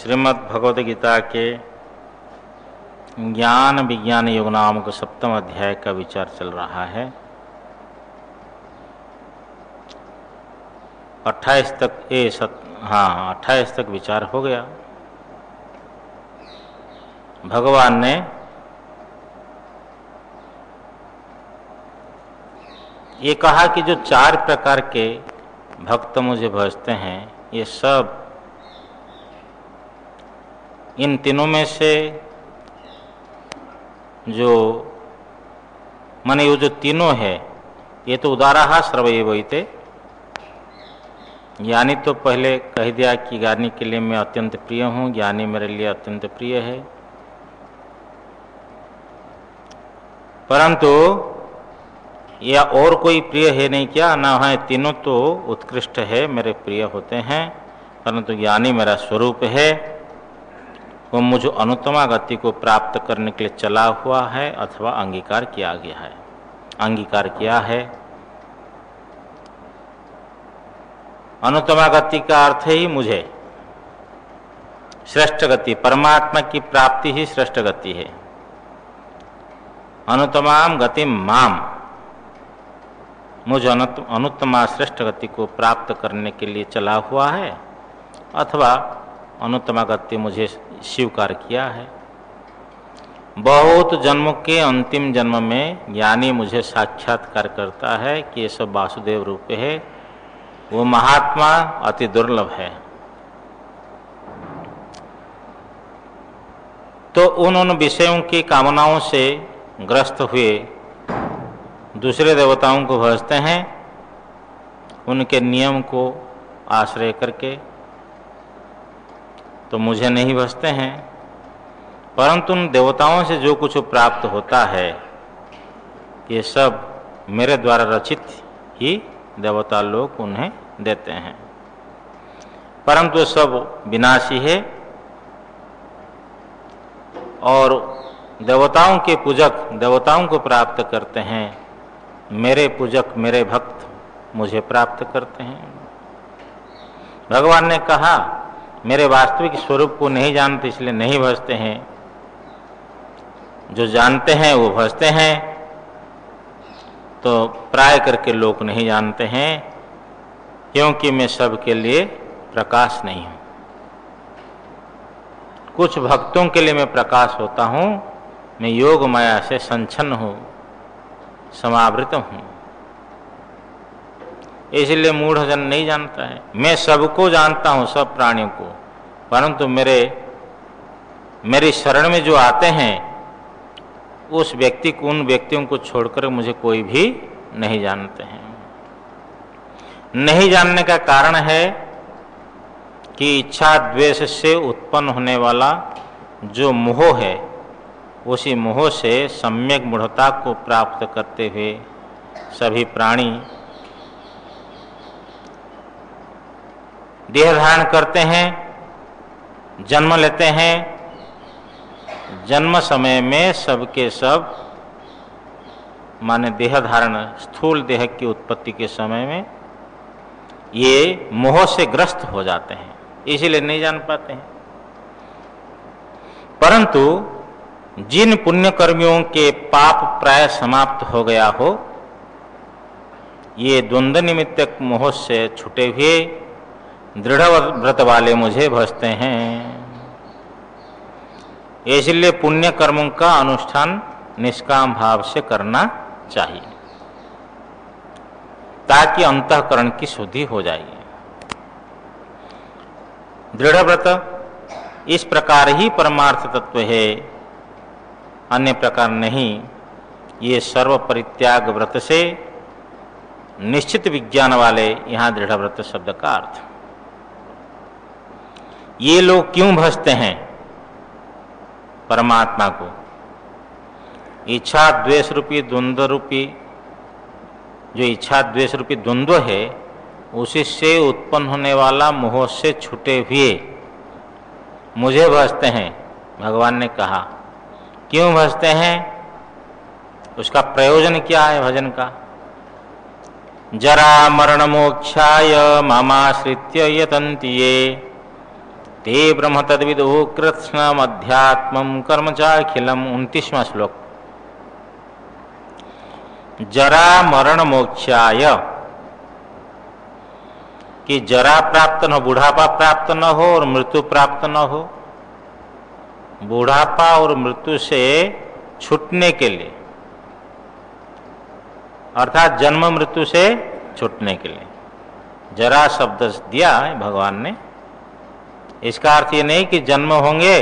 श्रीमद् भगवद गीता के ज्ञान विज्ञान योग नामक 7वें अध्याय का विचार चल रहा है। 28 तक विचार हो गया। भगवान ने ये कहा कि जो 4 प्रकार के भक्त मुझे भजते हैं, ये सब इन तीनों में से जो माने ये जो तीनों है ये तो उदाराः सर्वैवैते। ज्ञानी तो पहले कह दिया कि ज्ञानी के लिए मैं अत्यंत प्रिय हूँ, ज्ञानी मेरे लिए अत्यंत प्रिय है। परंतु या और कोई प्रिय है नहीं क्या? ना है, तीनों तो उत्कृष्ट है, मेरे प्रिय होते हैं। परंतु ज्ञानी मेरा स्वरूप है, वो मुझे अनुत्तमा गति को प्राप्त करने के लिए चला हुआ है अथवा अंगीकार किया गया है, अंगीकार किया है। अनुत्तमा गति का अर्थ ही मुझे श्रेष्ठ गति, परमात्मा की प्राप्ति ही श्रेष्ठ गति है। अनुत्तमाम गति माम, मुझे अनुत्तमा श्रेष्ठ गति को प्राप्त करने के लिए चला हुआ है अथवा अनुत्तमा गति मुझे स्वीकार किया है। बहुत जन्मों के अंतिम जन्म में ज्ञानी मुझे साक्षात्कार करता है कि ये सब वासुदेव रूप है। वो महात्मा अति दुर्लभ है। तो उन विषयों की कामनाओं से ग्रस्त हुए दूसरे देवताओं को भजते हैं, उनके नियम को आश्रय करके, तो मुझे नहीं भजते हैं। परंतु उन देवताओं से जो कुछ प्राप्त होता है ये सब मेरे द्वारा रचित ही देवता लोग उन्हें देते हैं। परंतु सब विनाशी है और देवताओं के पूजक देवताओं को प्राप्त करते हैं, मेरे पूजक मेरे भक्त मुझे प्राप्त करते हैं। भगवान ने कहा मेरे वास्तविक स्वरूप को नहीं जानते इसलिए नहीं भजते हैं, जो जानते हैं वो भजते हैं। तो प्राय करके लोग नहीं जानते हैं क्योंकि मैं सबके लिए प्रकाश नहीं हूँ। कुछ भक्तों के लिए मैं प्रकाश होता हूँ, मैं योग माया से संच्छन्न हूँ, समावृत हूँ। इसलिए मूढ़ जन नहीं जानता है। मैं सबको जानता हूँ, सब प्राणियों को, परंतु मेरी शरण में जो आते हैं उस व्यक्ति को, उन व्यक्तियों को छोड़कर मुझे कोई भी नहीं जानते हैं। नहीं जानने का कारण है कि इच्छा द्वेष से उत्पन्न होने वाला जो मोह है, उसी मोह से सम्यक मूढ़ता को प्राप्त करते हुए सभी प्राणी देह धारण करते हैं, जन्म लेते हैं। जन्म समय में सबके सब माने देह धारण, स्थूल देह की उत्पत्ति के समय में ये मोह से ग्रस्त हो जाते हैं, इसीलिए नहीं जान पाते हैं। परंतु जिन पुण्य कर्मियों के पाप प्राय समाप्त हो गया हो, ये द्वंद्व निमित्तक मोह से छुटे हुए दृढ़ व्रत वाले मुझे भजते हैं। इसलिए पुण्य कर्मों का अनुष्ठान निष्काम भाव से करना चाहिए ताकि अंतःकरण की शुद्धि हो जाए। दृढ़ व्रत इस प्रकार ही परमार्थ तत्व है, अन्य प्रकार नहीं। ये सर्व परित्याग व्रत से निश्चित विज्ञान वाले, यहाँ दृढ़ व्रत शब्द का अर्थ। ये लोग क्यों भजते हैं परमात्मा को? इच्छा द्वेष रूपी द्वंद्व रूपी, जो इच्छा द्वेष रूपी द्वंद्व है उसी से उत्पन्न होने वाला मोह से छूटे हुए मुझे भजते हैं। भगवान ने कहा क्यों भजते हैं, उसका प्रयोजन क्या है भजन का? जरा मरण मोक्षाय मामाश्रित्य यतन्ति ये ते ब्रह्म तद्विदु कृत्स्नम अध्यात्मम कर्म चाखिलम। 29वां श्लोक। जरा मरण मोक्षाय, कि जरा प्राप्त न हो, बुढ़ापा प्राप्त न हो और मृत्यु प्राप्त न हो। बुढ़ापा और मृत्यु से छूटने के लिए, अर्थात जन्म मृत्यु से छूटने के लिए जरा शब्द दिया है भगवान ने। इसका अर्थ ये नहीं कि जन्म होंगे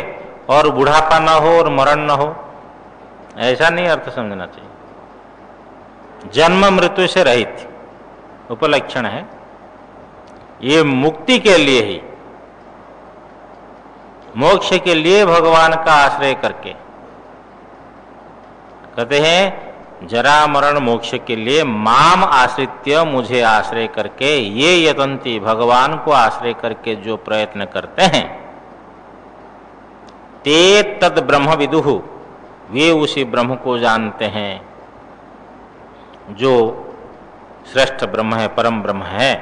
और बुढ़ापा न हो और मरण न हो, ऐसा नहीं अर्थ समझना चाहिए। जन्म मृत्यु से रहित उपलक्षण है। ये मुक्ति के लिए ही, मोक्ष के लिए भगवान का आश्रय करके कहते हैं जरा मरण मोक्ष के लिए माम आश्रित्य, मुझे आश्रय करके, ये यतन्ति, भगवान को आश्रय करके जो प्रयत्न करते हैं, ते तद ब्रह्म विदुहु, वे उसी ब्रह्म को जानते हैं जो श्रेष्ठ ब्रह्म है, परम ब्रह्म है।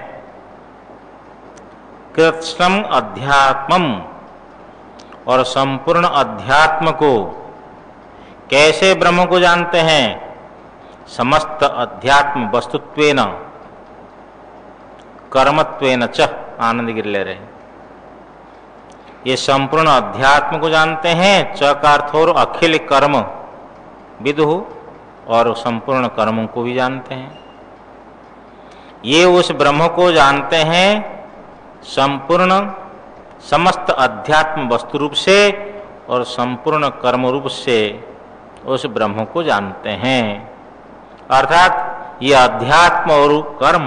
कृत्स्नम अध्यात्मम, और संपूर्ण अध्यात्म को, कैसे ब्रह्म को जानते हैं? समस्त अध्यात्म वस्तुत्वेन कर्मत्वेन च, आनंद गिर ले रहे, ये संपूर्ण अध्यात्म को जानते हैं। च का अर्थ और अखिल कर्म विदुहु, और संपूर्ण कर्मों को भी जानते हैं। ये उस ब्रह्म को जानते हैं संपूर्ण समस्त अध्यात्म वस्तु रूप से और संपूर्ण कर्म रूप से उस ब्रह्म को जानते हैं। अर्थात ये अध्यात्म और कर्म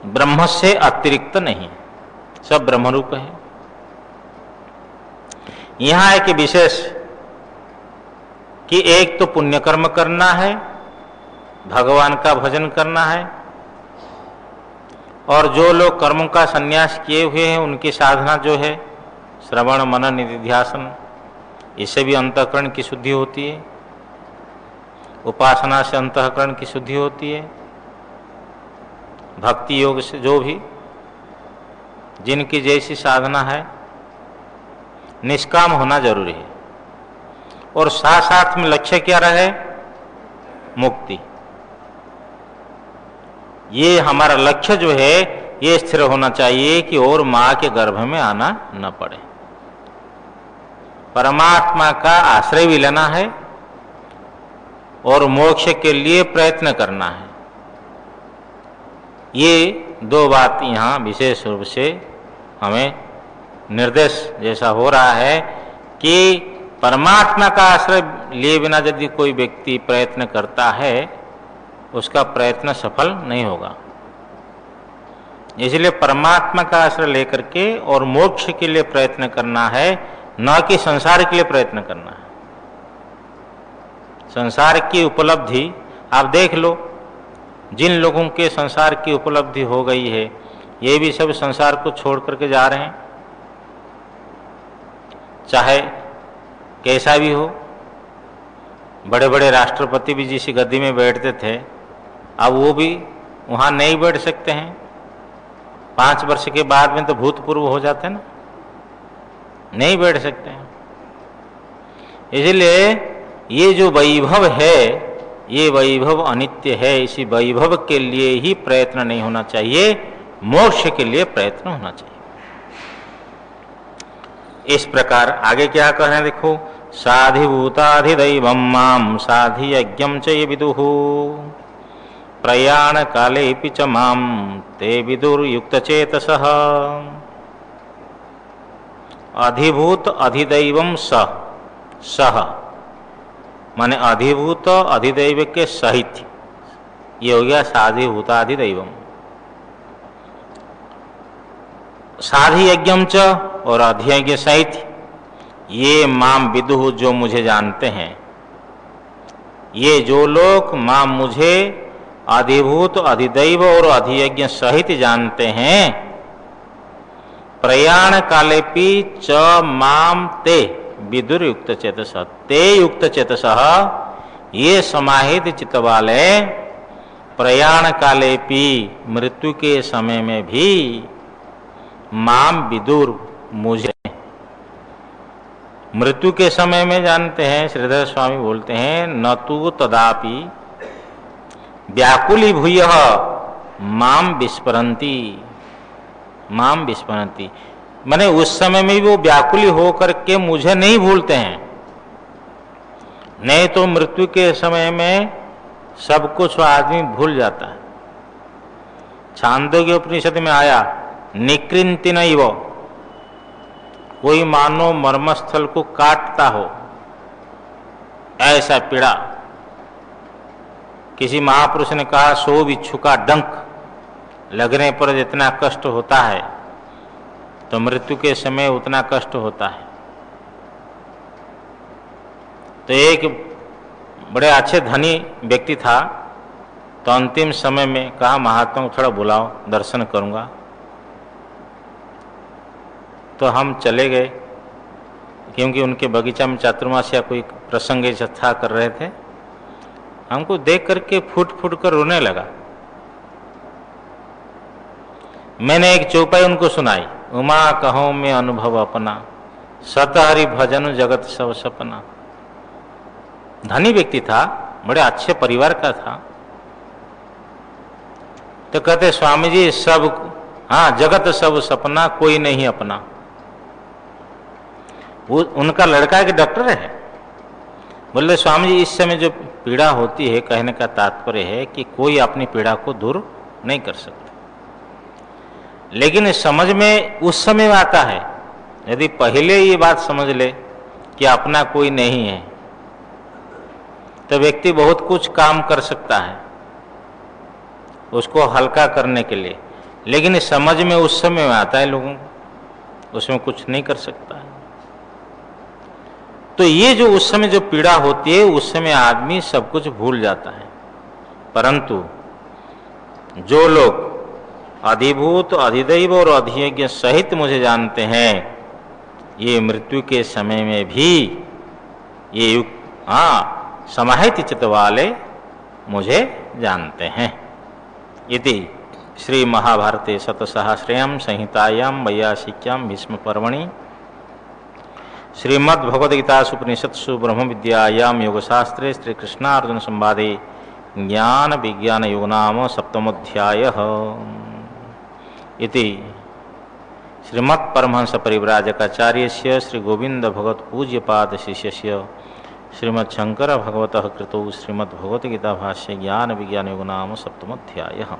ब्रह्म से अतिरिक्त नहीं, सब ब्रह्म रूप है। यहां एक विशेष कि एक तो पुण्य कर्म करना है, भगवान का भजन करना है, और जो लोग कर्मों का संन्यास किए हुए हैं उनकी साधना जो है श्रवण मनन निधिध्यासन, इससे भी अंतःकरण की शुद्धि होती है। उपासना से अंतःकरण की शुद्धि होती है। भक्ति योग से जो भी जिनकी जैसी साधना है, निष्काम होना जरूरी है। और साथ साथ में लक्ष्य क्या रहे? मुक्ति। ये हमारा लक्ष्य जो है ये स्थिर होना चाहिए कि और मां के गर्भ में आना न पड़े। परमात्मा का आश्रय भी लेना है और मोक्ष के लिए प्रयत्न करना है। ये दो बात यहाँ विशेष रूप से हमें निर्देश जैसा हो रहा है कि परमात्मा का आश्रय लिए बिना यदि कोई व्यक्ति प्रयत्न करता है उसका प्रयत्न सफल नहीं होगा। इसलिए परमात्मा का आश्रय लेकर के और मोक्ष के लिए प्रयत्न करना है, न कि संसार के लिए प्रयत्न करना है। संसार की उपलब्धि आप देख लो, जिन लोगों के संसार की उपलब्धि हो गई है ये भी सब संसार को छोड़ करके जा रहे हैं, चाहे कैसा भी हो। बड़े बड़े राष्ट्रपति भी जिस गद्दी में बैठते थे अब वो भी वहाँ नहीं बैठ सकते हैं। 5 वर्ष के बाद में तो भूतपूर्व हो जाते हैं ना, नहीं बैठ सकते हैं। इसलिए ये जो वैभव है ये वैभव अनित्य है। इसी वैभव के लिए ही प्रयत्न नहीं होना चाहिए, मोक्ष के लिए प्रयत्न होना चाहिए। इस प्रकार आगे क्या कह रहे हैं देखो, साधिभूताधिदैवं मां साधि यज्ञं च ये विदुः प्रयाण कालेऽपि च मां ते विदुर्युक्तचेतसः। अधिभूत अधिदैवं सह माने अधिभूत अधिदैव के सहित, ये हो गया साधिभूताधिदैवम। साधि यज्ञम च और अधियज्ञ सहित, ये माम विदुः जो मुझे जानते हैं, ये जो लोग माम मुझे अधिभूत अधिदैव और अधियज्ञ सहित जानते हैं, प्रयाण कालेपि च माम ते विदुर युक्त चेतस, ते युक्त चेतस, ये समाहित चित्त वाले प्रयाण कालेपि मृत्यु के समय में भी माम विदुर मुझे। मृत्यु के समय में जानते हैं, श्रीधर स्वामी बोलते हैं, न तू तदापि व्याकुली भूयः माम विस्मरन्ति। माम विस्मरन्ति माने उस समय में वो व्याकुली हो करके मुझे नहीं भूलते हैं। नहीं तो मृत्यु के समय में सब कुछ आदमी भूल जाता है। छांदोग्य उपनिषद में आया, निकृंति नहीं वो, कोई मानो मर्मस्थल को काटता हो ऐसा पीड़ा। किसी महापुरुष ने कहा, 100 बिच्छू का डंक लगने पर जितना कष्ट होता है तो मृत्यु के समय उतना कष्ट होता है। तो एक बड़े अच्छे धनी व्यक्ति था, तो अंतिम समय में कहा महात्मा को थोड़ा बुलाओ, दर्शन करूंगा। तो हम चले गए, क्योंकि उनके बगीचा में चातुर्मास या कोई प्रसंग जत्था कर रहे थे। हमको देख करके फूट फूट कर रोने लगा। मैंने एक चौपाई उनको सुनाई, उमा कहो में अनुभव अपना, सत हरि भजन जगत सब सपना। धनी व्यक्ति था, बड़े अच्छे परिवार का था। तो कहते स्वामी जी सब, हाँ जगत सब सपना कोई नहीं अपना। वो उनका लड़का एक डॉक्टर है। बोले स्वामी जी इस समय जो पीड़ा होती है, कहने का तात्पर्य है कि कोई अपनी पीड़ा को दूर नहीं कर सकता, लेकिन समझ में उस समय आता है। यदि पहले ये बात समझ ले कि अपना कोई नहीं है, तो व्यक्ति बहुत कुछ काम कर सकता है उसको हल्का करने के लिए, लेकिन समझ में उस समय में आता है लोगों को, उसमें कुछ नहीं कर सकता है। तो ये जो उस समय जो पीड़ा होती है, उस समय आदमी सब कुछ भूल जाता है। परंतु जो लोग अधिभूत अधिदैव और अधियज्ञ सहित मुझे जानते हैं, ये मृत्यु के समय में भी ये समाहित चित्त वाले मुझे जानते हैं। इति श्री महाभारते शतसहस्रयां संहितायां वैयासिक्यां भीष्म पर्वणि श्रीमद्भगवद्गीतासु उपनिषत्सु ब्रह्म विद्यायां योगशास्त्रे श्री कृष्णार्जुन संवादे ज्ञान विज्ञान योग नाम सप्तमोध्यायः। इति श्रीमत् परमहंस परिव्राजकाचार्यस्य श्री गोविंद भगवत पूज्यपाद शिष्यस्य श्रीमद् शंकर भगवतः कृतौ श्रीमद् भगवद्गीता भाष्य ज्ञान विज्ञान योग नाम सप्तमोध्यायः।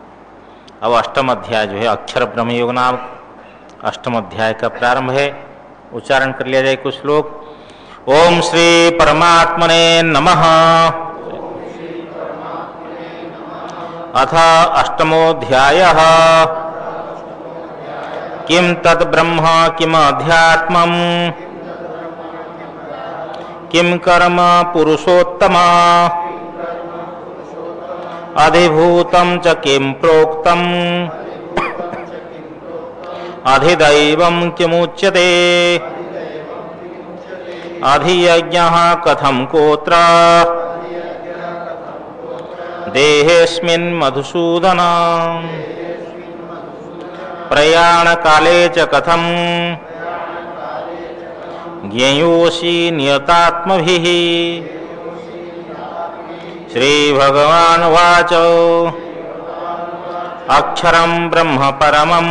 अब अष्टम अध्याय जो है अक्षर ब्रह्म योग नाम अष्टम अध्याय का प्रारंभ है। उच्चारण कर लिया जाए कुछ श्लोक। ओम श्री परमात्मने नमः। अथ अष्टमोऽध्यायः। किं तत् ब्रह्म किमध्यात्मम् किं कर्म पुरुषोत्तम अधिभूतं च किं प्रोक्तम् अधिदैवं किमुच्यते अधियज्ञः कथं कोत्र देहेऽस्मिन् मधुसूदन प्रयाणकाले च कथं ज्ञेयोऽसि नियतात्मभिः। श्रीभगवानुवाच अक्षरं ब्रह्म परमं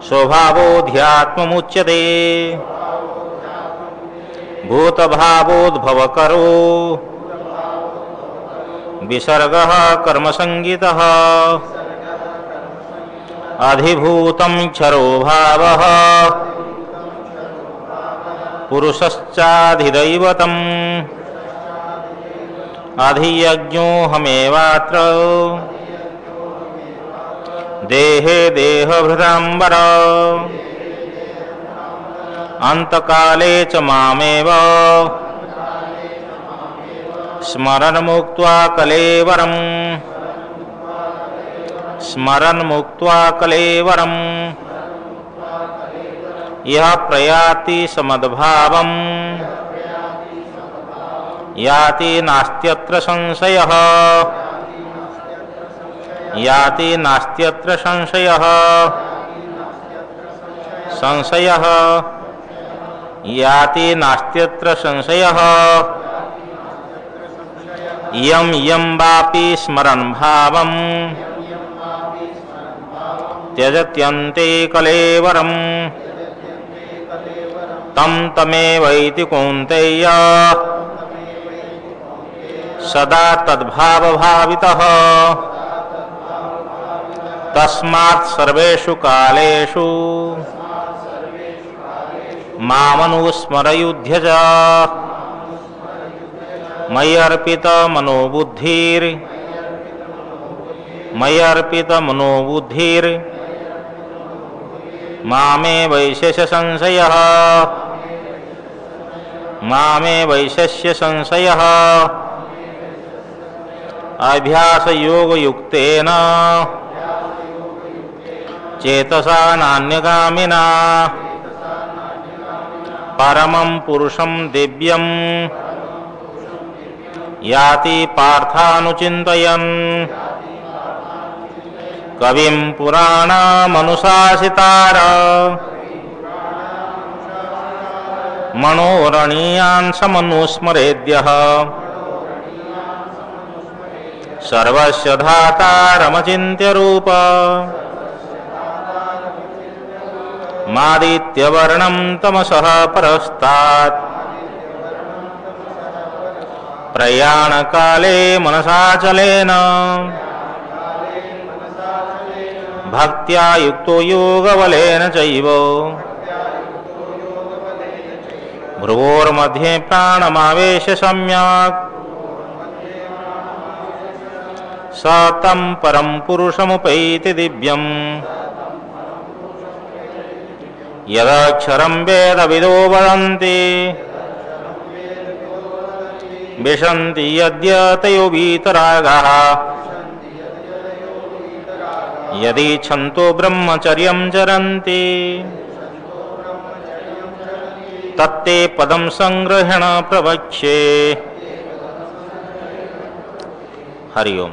स्वभावोऽध्यात्ममुच्यते भूतभावोद्भवकरो विसर्गः कर्मसंगितः अधिभूतं क्षरो भावः पुरुषश्चाधिदैवतम् अधियज्ञोऽहमेवात्र देहे देहभृताम्बर अंतकाले च मामेव स्मरन् मुक्त्वा कलेवरम् स्मरन् मुक्त्वा कलेवरम् यः प्रयाति समद्भावम् याति नास्त्यत्र संशयः याति नास्त्यत्र संशयः संशयः याति नास्त्यत्र संशयः यं यं वापि स्मरन् भावं त्यजत्यन्ते कलेवरम् तं तमेवैति कौन्तेय सदा तद्भावभावितः तस्मात् सर्वेषु कालेषु मामनुस्मरयुध्य च मय्यर्पितमनोबुद्धिर् मामे वैशस्य संशयः अभ्यासयोगयुक्तेन चेतसा नान्यगामिना परमं पुरुषं दिव्यं याति पार्थानुचिन्तयन् कविं पुराणमनुशासितार मनोरणीयान् समनुस्मरेद्यः सर्वस्य धातारमचिन्त्यरूप मादित्यवर्णं तमसः परस्तात् प्रयाणकाले मनसाचलेन भक्त्या युक्तो योगबलेन चैव भ्रुवोर्मध्ये प्राणमावेश्य सम्यक् स तं परं पुरुषमुपैति दिव्यम् यदक्षरं वेदविदो वदन्ति विशन्ति यद्यतयो वीतरागाः यदीच्छन्तो ब्रह्मचर्यं चरन्ति तत्ते पदं संग्रहण प्रवक्ष्ये। हरिओम।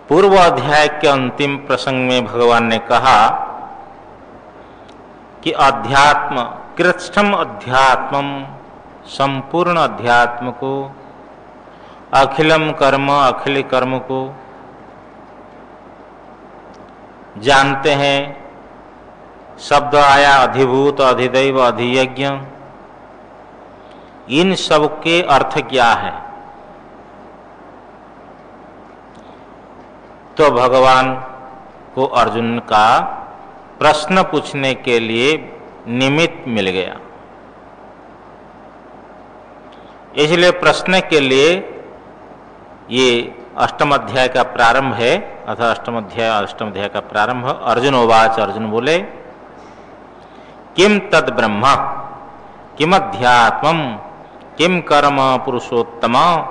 पूर्व अध्याय के अंतिम प्रसंग में भगवान ने कहा कि अध्यात्म कृत्स्थम अध्यात्मम संपूर्ण अध्यात्म को अखिलम कर्म अखिल कर्म को जानते हैं। शब्द आया अधिभूत अधिदैव अधियज्ञ, इन सब के अर्थ क्या है? तो भगवान को अर्जुन का प्रश्न पूछने के लिए निमित्त मिल गया। इसलिए प्रश्न के लिए ये अष्टम अध्याय का प्रारंभ है, अथवा अष्टम अध्याय का प्रारंभ। अर्जुन उवाच, अर्जुन बोले, किम तद ब्रह्म किम अध्यात्मम किम कर्म पुरुषोत्तम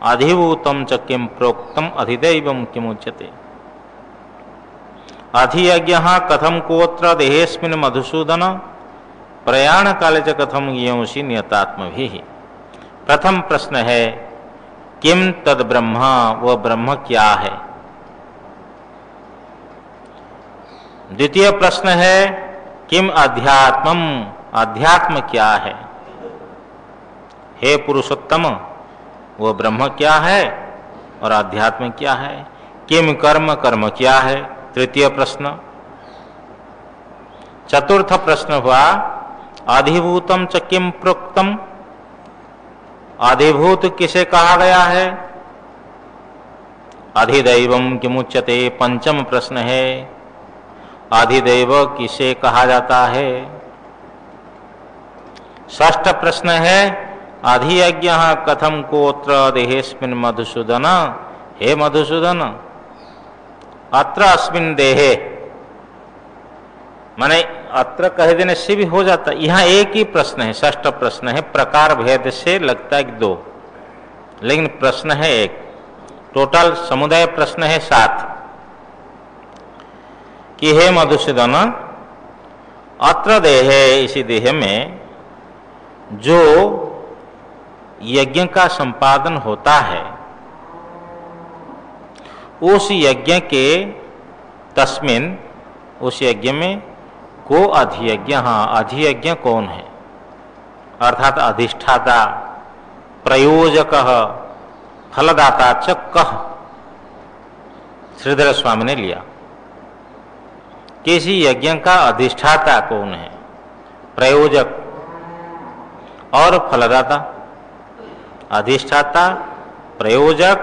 अधिभूतम च किम प्रोक्तम अधिदैवम किमुच्यते। अधियज्ञः कथम कोत्र देहेस्मिन् मधुसूदन प्रयाण काले च कथम ज्ञेयोषि नियतात्मभिः। प्रथम प्रश्न है किम तद ब्रह्म, वह ब्रह्म क्या है। द्वितीय प्रश्न है किम अध्यात्मम, अध्यात्म क्या है। हे पुरुषोत्तम, वह ब्रह्म क्या है और अध्यात्म क्या है। किम कर्म, कर्म क्या है। तृतीय प्रश्न। चतुर्थ प्रश्न हुआ अधिभूतम च किम प्रोक्तम, अधिभूत किसे कहा गया है। अधिदैवम किमुच्यते। पंचम प्रश्न है अधिदैव किसे कहा जाता है। षष्ठ प्रश्न है अधियज्ञः कथम कोत्र देहेस्मिन् मधुसूदन। हे मधुसूदन, अत्र अस्मिन् देहे, माने अत्र कह देने से भी हो जाता। यहाँ एक ही प्रश्न है, षष्ठ प्रश्न है। प्रकार भेद से लगता है 2, लेकिन प्रश्न है एक। टोटल समुदाय प्रश्न है 7 कि हे मधुसूदन, अत्र देहे, इसी देह में जो यज्ञ का संपादन होता है, उस यज्ञ के तस्मिन, उस यज्ञ में को अधियज्ञ, हाँ अधियज्ञ कौन है, अर्थात अधिष्ठाता, प्रयोजक, फलदाता च कह, श्रीधर स्वामी ने लिया। किसी यज्ञ का अधिष्ठाता कौन है, प्रयोजक और फलदाता। अधिष्ठाता, प्रयोजक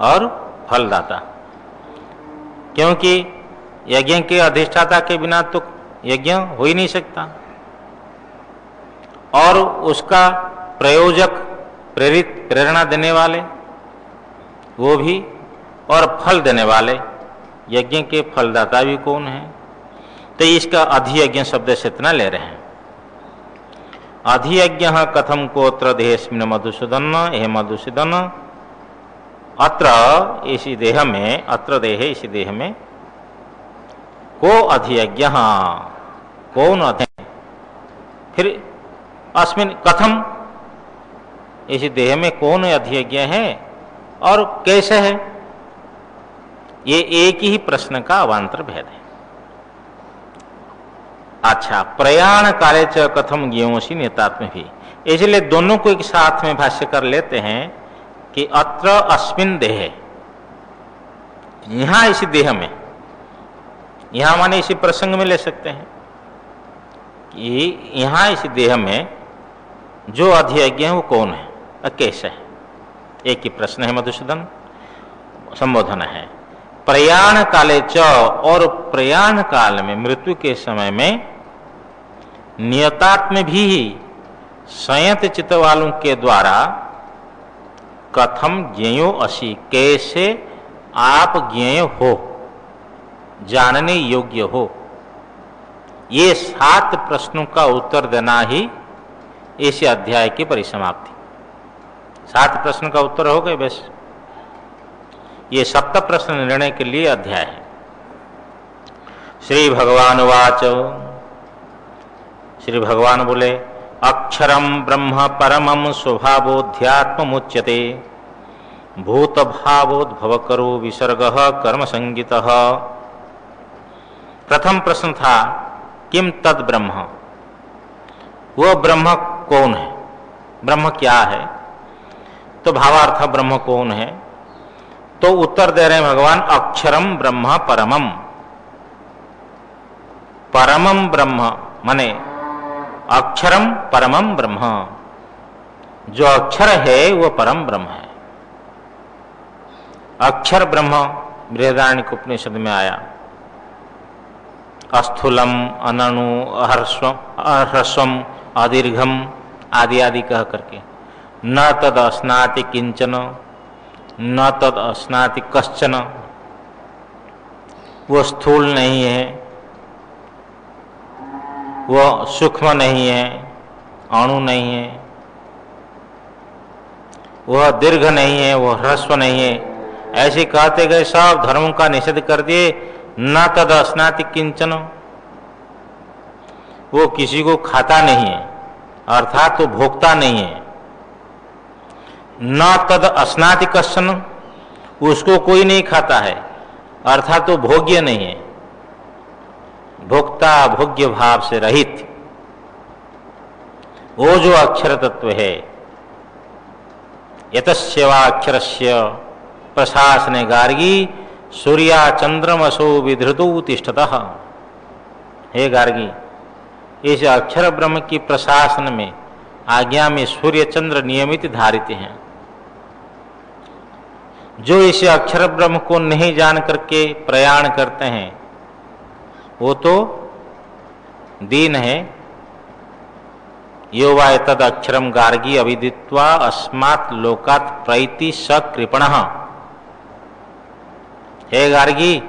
और फलदाता, क्योंकि यज्ञ के अधिष्ठाता के बिना तो यज्ञ हो ही नहीं सकता, और उसका प्रयोजक, प्रेरणा देने वाले वो भी, और फल देने वाले यज्ञ के फलदाता भी कौन है। तो इसका अधियज्ञ शब्द से इतना ले रहे हैं। अधियज्ञ कथम कोत्र देहेस्मिन् मधुसूदन, हे मधुसूदन, अत्र इसी देह में, अत्र देह इसी देह में, को अधियज्ञ, कौन अधियज्ञ, फिर अस्मिन् कथम, इसी देह में कौन अधियज्ञ है और कैसे है, ये एक ही प्रश्न का अवान्तर भेद है। अच्छा, प्रयाण काले च कथम ज्ञेयोषि नियतात्म भी, इसलिए दोनों को एक साथ में भाष्य कर लेते हैं कि अत्र अस्मिन् देहे, यहां इसी देह में, यहां माने इसी प्रसंग में ले सकते हैं कि यहां इसी देह में जो अधियज्ञ है वो कौन है और कैसे है, एक ही प्रश्न है। मधुसूदन संबोधन है। प्रयाण काले च, और प्रयाण काल में, मृत्यु के समय में, नियतात्म भी संयत चित्त वालों के द्वारा, कथम ज्ञेयो असि, कैसे आप ज्ञेय हो, जानने योग्य हो, ये 7 प्रश्नों का उत्तर देना ही इस अध्याय की परिसमाप्ति। 7 प्रश्न का उत्तर हो गए बस। ये 7 प्रश्न निर्णय के लिए अध्याय है। श्री भगवान वाच, श्री भगवान बोले, अक्षरम ब्रह्म परमं स्वभावोध्यात्ममुच्यते, भूत भावोद्भवकरो विसर्गः कर्म संगितः। प्रथम प्रश्न था किम तद ब्रह्म, वो ब्रह्म कौन है, ब्रह्म क्या है, तो भावार्थ ब्रह्म कौन है, तो उत्तर दे रहे हैं भगवान, अक्षरम ब्रह्म परमम, परमम ब्रह्म माने अक्षरम परमम ब्रह्म, जो अक्षर है वो परम ब्रह्म है। अक्षर ब्रह्म बृहदारण्यक उपनिषद में आया, अस्थूलम अननु अह्रस्वम अदीर्घम आदि आदि कह करके, न तद अस्नाति किंचन न तद अस्नाति कश्चन, वो स्थूल नहीं है, वो सूक्ष्म नहीं है, अणु नहीं है, वह दीर्घ नहीं है, वह ह्रस्व नहीं है, ऐसे कहते गए सब धर्मों का निषेध कर दिए। न तद अस्नाति किंचन, वो किसी को खाता नहीं है, अर्थात वो भोगता नहीं है। न तद अस्नाति कश्चन, उसको कोई नहीं खाता है, अर्थात वो भोग्य नहीं है, भोक्ता भोग्य भाव से रहित। वो जो अक्षर तत्व है, यतस्यवाक्षरस्य प्रशासने गार्गी सूर्या चंद्रमसो विधृतो तिष्ठतः। हे गार्गी, इस अक्षर ब्रह्म की प्रशासन में, आज्ञा में सूर्य चंद्र नियमित धारित हैं। जो इस अक्षर ब्रह्म को नहीं जान करके प्रयाण करते हैं वो तो दीन है। यो वा तद अक्षरम गार्गी अविदित्वा अस्मात् लोकात् प्रैति स कृपणः। हे गार्गी,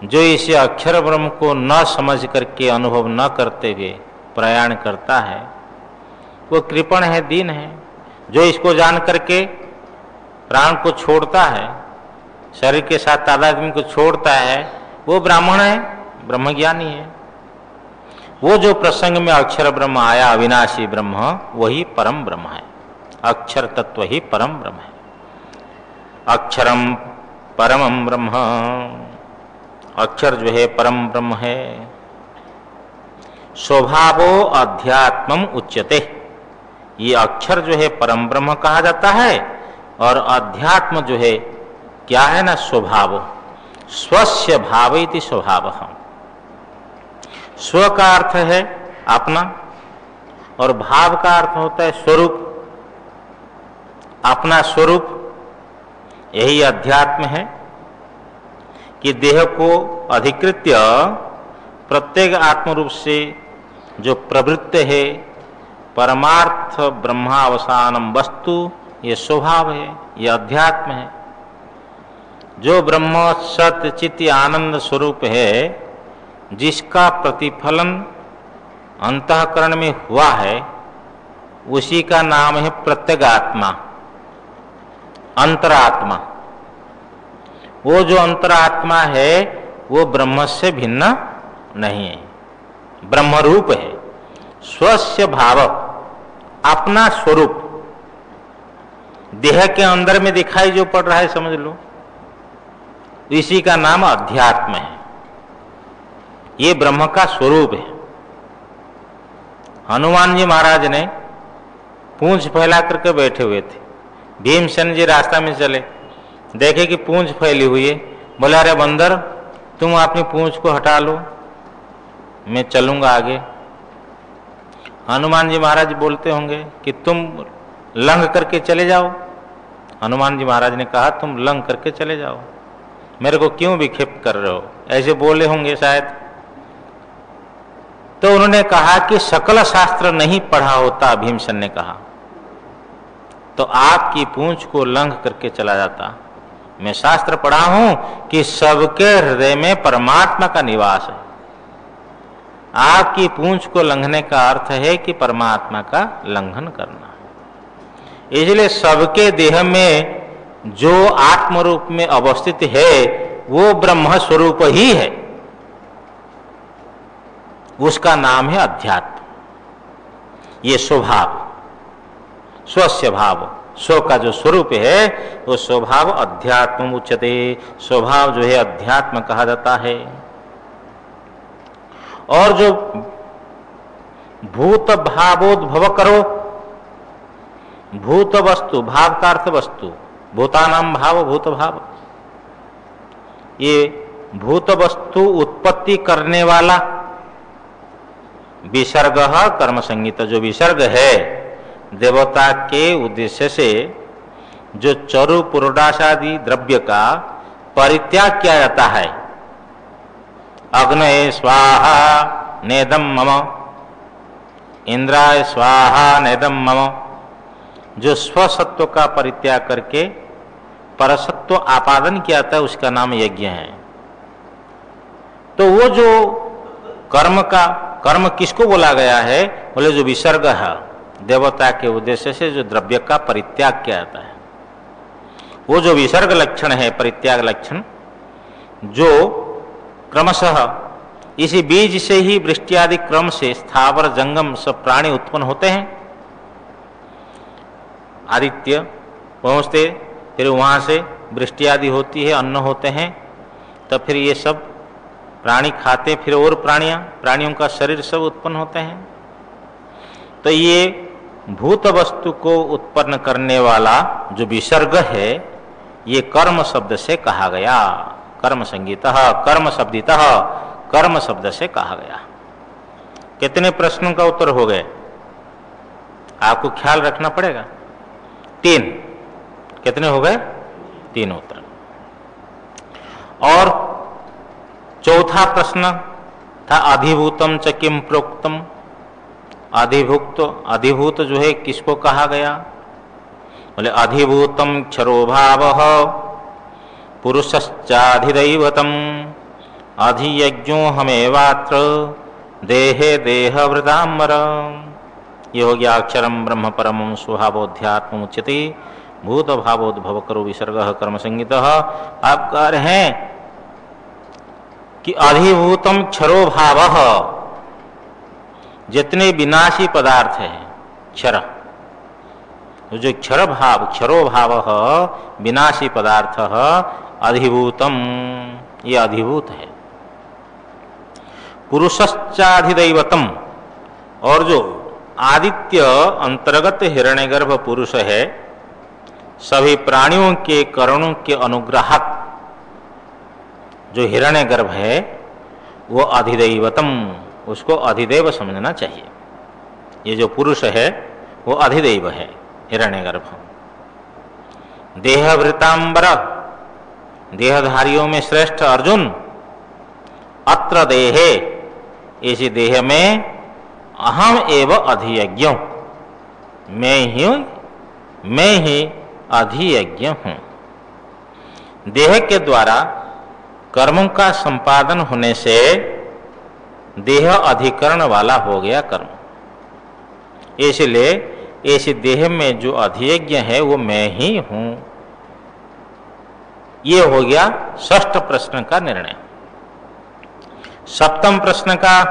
जो इस अक्षर ब्रह्म को न समझ करके, अनुभव न करते हुए प्रयाण करता है वो कृपण है, दीन है। जो इसको जान करके प्राण को छोड़ता है, शरीर के साथ तादात्म्य को छोड़ता है, वो ब्राह्मण है, ब्रह्मज्ञानी है। वो जो प्रसंग में अक्षर ब्रह्म आया, अविनाशी ब्रह्म, वही परम ब्रह्म है। अक्षर तत्व ही परम ब्रह्म है। अक्षरम परमम ब्रह्म, अक्षर जो है परम ब्रह्म है। स्वभावो अध्यात्मम उच्यते। ये अक्षर जो है परम ब्रह्म कहा जाता है, और अध्यात्म जो है क्या है ना, स्वभाव। स्वस्य भाव इति स्वभाव। स्व का अर्थ है अपना, और भाव का अर्थ होता है स्वरूप, अपना स्वरूप। यही अध्यात्म है कि देह को अधिकृत्य प्रत्येक आत्मरूप से जो प्रवृत्त है परमार्थ ब्रह्मावसानम वस्तु, ये स्वभाव है, ये अध्यात्म है। जो ब्रह्म सत्य चित्त आनंद स्वरूप है, जिसका प्रतिफलन अंतःकरण में हुआ है, उसी का नाम है प्रत्यगात्मा, अंतरात्मा। वो जो अंतरात्मा है वो ब्रह्म से भिन्न नहीं है, ब्रह्म रूप है। स्वस्य भाव, अपना स्वरूप देह के अंदर में दिखाई जो पड़ रहा है, समझ लो, इसी का नाम अध्यात्म है। ये ब्रह्म का स्वरूप है। हनुमान जी महाराज ने पूंछ फैला करके बैठे हुए थे। भीमसेन जी रास्ता में चले, देखे कि पूंछ फैली हुई है। बोले, अरे बंदर, तुम अपनी पूंछ को हटा लो, मैं चलूंगा आगे। हनुमान जी महाराज बोलते होंगे कि तुम लंघ करके चले जाओ। हनुमान जी महाराज ने कहा, तुम लंघ करके चले जाओ, मेरे को क्यों विक्षेप कर रहे हो, ऐसे बोले होंगे शायद। तो उन्होंने कहा कि सकल शास्त्र नहीं पढ़ा होता, भीमसेन ने कहा, तो आपकी पूंछ को लंघ करके चला जाता। मैं शास्त्र पढ़ा हूं कि सबके हृदय में परमात्मा का निवास है। आपकी पूंछ को लंघने का अर्थ है कि परमात्मा का लंघन करना। इसलिए सबके देह में जो आत्म रूप में अवस्थित है वो ब्रह्म स्वरूप ही है, उसका नाम है अध्यात्म। ये स्वभाव, स्वस्य भाव, स्व का जो स्वरूप है वो स्वभाव अध्यात्म उच्यते। स्वभाव जो है अध्यात्म कहा जाता है। और जो भूत भावोद्भव करो, भूत वस्तु, भाव का अर्थ वस्तु, भूतानाम भाव भूत भाव, ये भूत वस्तु उत्पत्ति करने वाला विसर्ग कर्म संगीत। जो विसर्ग है देवता के उद्देश्य से जो चरु पुरोडाशादि द्रव्य का परित्याग किया जाता है, अग्नये स्वाहा नेदम मम, इंद्राय स्वाहा नेदम मम, जो स्वसत्व का परित्याग करके परसत्व आपादन किया था, उसका नाम यज्ञ है। तो वो जो कर्म का, कर्म किसको बोला गया है, बोले जो विसर्ग है देवता के उद्देश्य से जो द्रव्य का परित्याग किया जाता है, वो जो विसर्ग लक्षण है, परित्याग लक्षण, जो क्रमशः इसी बीज से ही वृष्टि आदि क्रम से स्थावर जंगम सब प्राणी उत्पन्न होते हैं। आदित्य पहुंचते, फिर वहां से वृष्टि आदि होती है, अन्न होते हैं, तब फिर ये सब प्राणी खाते, फिर और प्राणियों का शरीर सब उत्पन्न होते हैं। तो ये भूत वस्तु को उत्पन्न करने वाला जो विसर्ग है, ये कर्म शब्द से कहा गया। कर्म संगीतः, कर्म शब्दितः, कर्म शब्द से कहा गया। कितने प्रश्नों का उत्तर हो गए, आपको ख्याल रखना पड़ेगा। 3, कितने हो गए? 3 उत्तर। और चौथा प्रश्न था अधिभूतम च किम प्रोक्तम। अधिभूत जो है किसको कहा गया, बोले अधिभूतम क्षरो भावः पुरुषश्चाधिदैवतम अधियज्ञो हमेवात्र देहे देहवृताम्बर। ये हो गया अक्षरम ब्रह्म परमं स्वभावोध्यात्म उच्यते भूत भावोद्भव करो विसर्ग कर्म संगीतः। आप कह रहे हैं कि अधिभूतम क्षरो भावः, जितने विनाशी पदार्थ है क्षर, जो क्षर भाव, क्षरो भावः विनाशी पदार्थ अधिभूतम, ये अधिभूत है। पुरुषश्चाधिदैवतम, और जो आदित्य अंतर्गत हिरण्यगर्भ पुरुष है, सभी प्राणियों के करणों के अनुग्राहक जो हिरण्यगर्भ है वो अधिदैवतम, उसको अधिदैव समझना चाहिए। ये जो पुरुष है वो अधिदैव है, हिरण्यगर्भ। देहभृतांबर, देहधारियों में श्रेष्ठ अर्जुन, अत्र देहे, इसी देह में अहम एव अधियज्ञ, मैं ही अधियज्ञ हूं। देह के द्वारा कर्मों का संपादन होने से देह अधिकरण वाला हो गया कर्म, इसलिए इस देह में जो अधियज्ञ है वो मैं ही हूं। ये हो गया षष्ठ प्रश्न का निर्णय। सप्तम प्रश्न का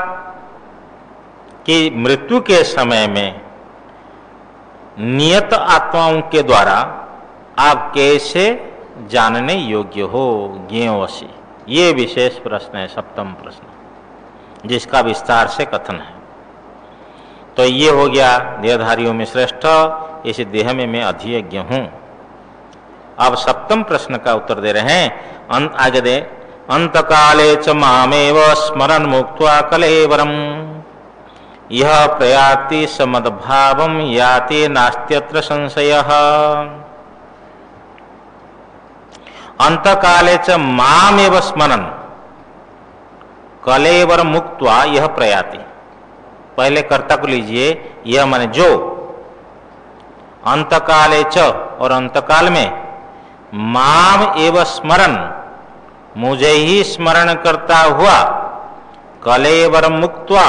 कि मृत्यु के समय में नियत आत्माओं के द्वारा आप कैसे जानने योग्य हो, ज्ञेयसी, ये विशेष प्रश्न है, सप्तम प्रश्न, जिसका विस्तार से कथन है। तो ये हो गया देहधारियों में श्रेष्ठ, इस देह में मैं अधियज्ञ हूं। अब सप्तम प्रश्न का उत्तर दे रहे हैं, आगे दे, अंतकाले च मामेव स्मरन् मुक्त्वा कलेवरम यह प्रयाति समद्भावम याति नास्त्यत्र संशयः। अंतकाले च मामेव स्मरन् कलेवर मुक्त्वा यह प्रयाति, पहले कर्ता को लीजिए, यह माने जो, अंतकाले च और अंतकाल में, माम एव स्मरन् मुझे ही स्मरण करता हुआ, कलेवर मुक्त्वा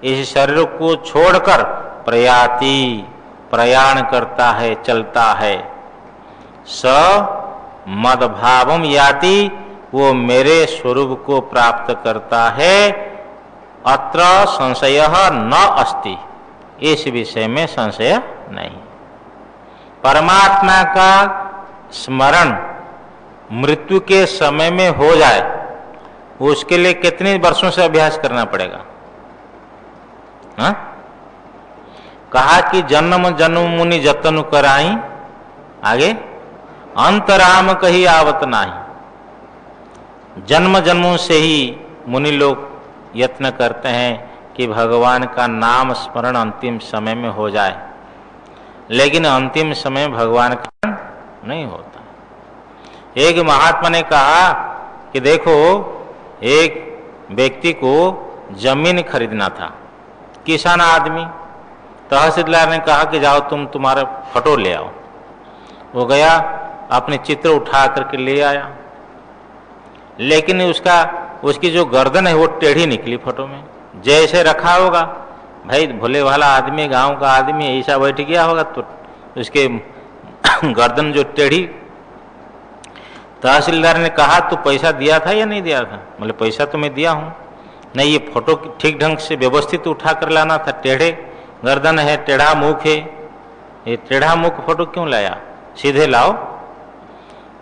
इस शरीर को छोड़कर प्रयाति प्रयाण करता है, चलता है, स मद्भावम याति वो मेरे स्वरूप को प्राप्त करता है, अत्र संशयः न अस्ति, इस विषय में संशय नहीं। परमात्मा का स्मरण मृत्यु के समय में हो जाए, उसके लिए कितने वर्षों से अभ्यास करना पड़ेगा? कहा कि जन्म जन्म मुनि जतन कराई, आगे अंतराम कही आवत नाही। जन्म जन्मों से ही मुनि लोग यत्न करते हैं कि भगवान का नाम स्मरण अंतिम समय में हो जाए, लेकिन अंतिम समय भगवान का नहीं होता। एक महात्मा ने कहा कि देखो, एक व्यक्ति को जमीन खरीदना था, किसान आदमी, तहसीलदार ने कहा कि जाओ तुम्हारा फोटो ले आओ। वो गया, अपने चित्र उठा करके ले आया, लेकिन उसकी जो गर्दन है वो टेढ़ी निकली फोटो में। जैसे रखा होगा, भाई भोले वाला आदमी, गांव का आदमी, ऐसा बैठ गया होगा तो उसके गर्दन जो टेढ़ी। तहसीलदार ने कहा तू पैसा दिया था या नहीं दिया था? बोले पैसा तो मैं दिया हूँ। नहीं, ये फोटो ठीक ढंग से व्यवस्थित उठा कर लाना था, टेढ़े गर्दन है, टेढ़ा मुख है, ये टेढ़ा मुख फोटो क्यों लाया, सीधे लाओ।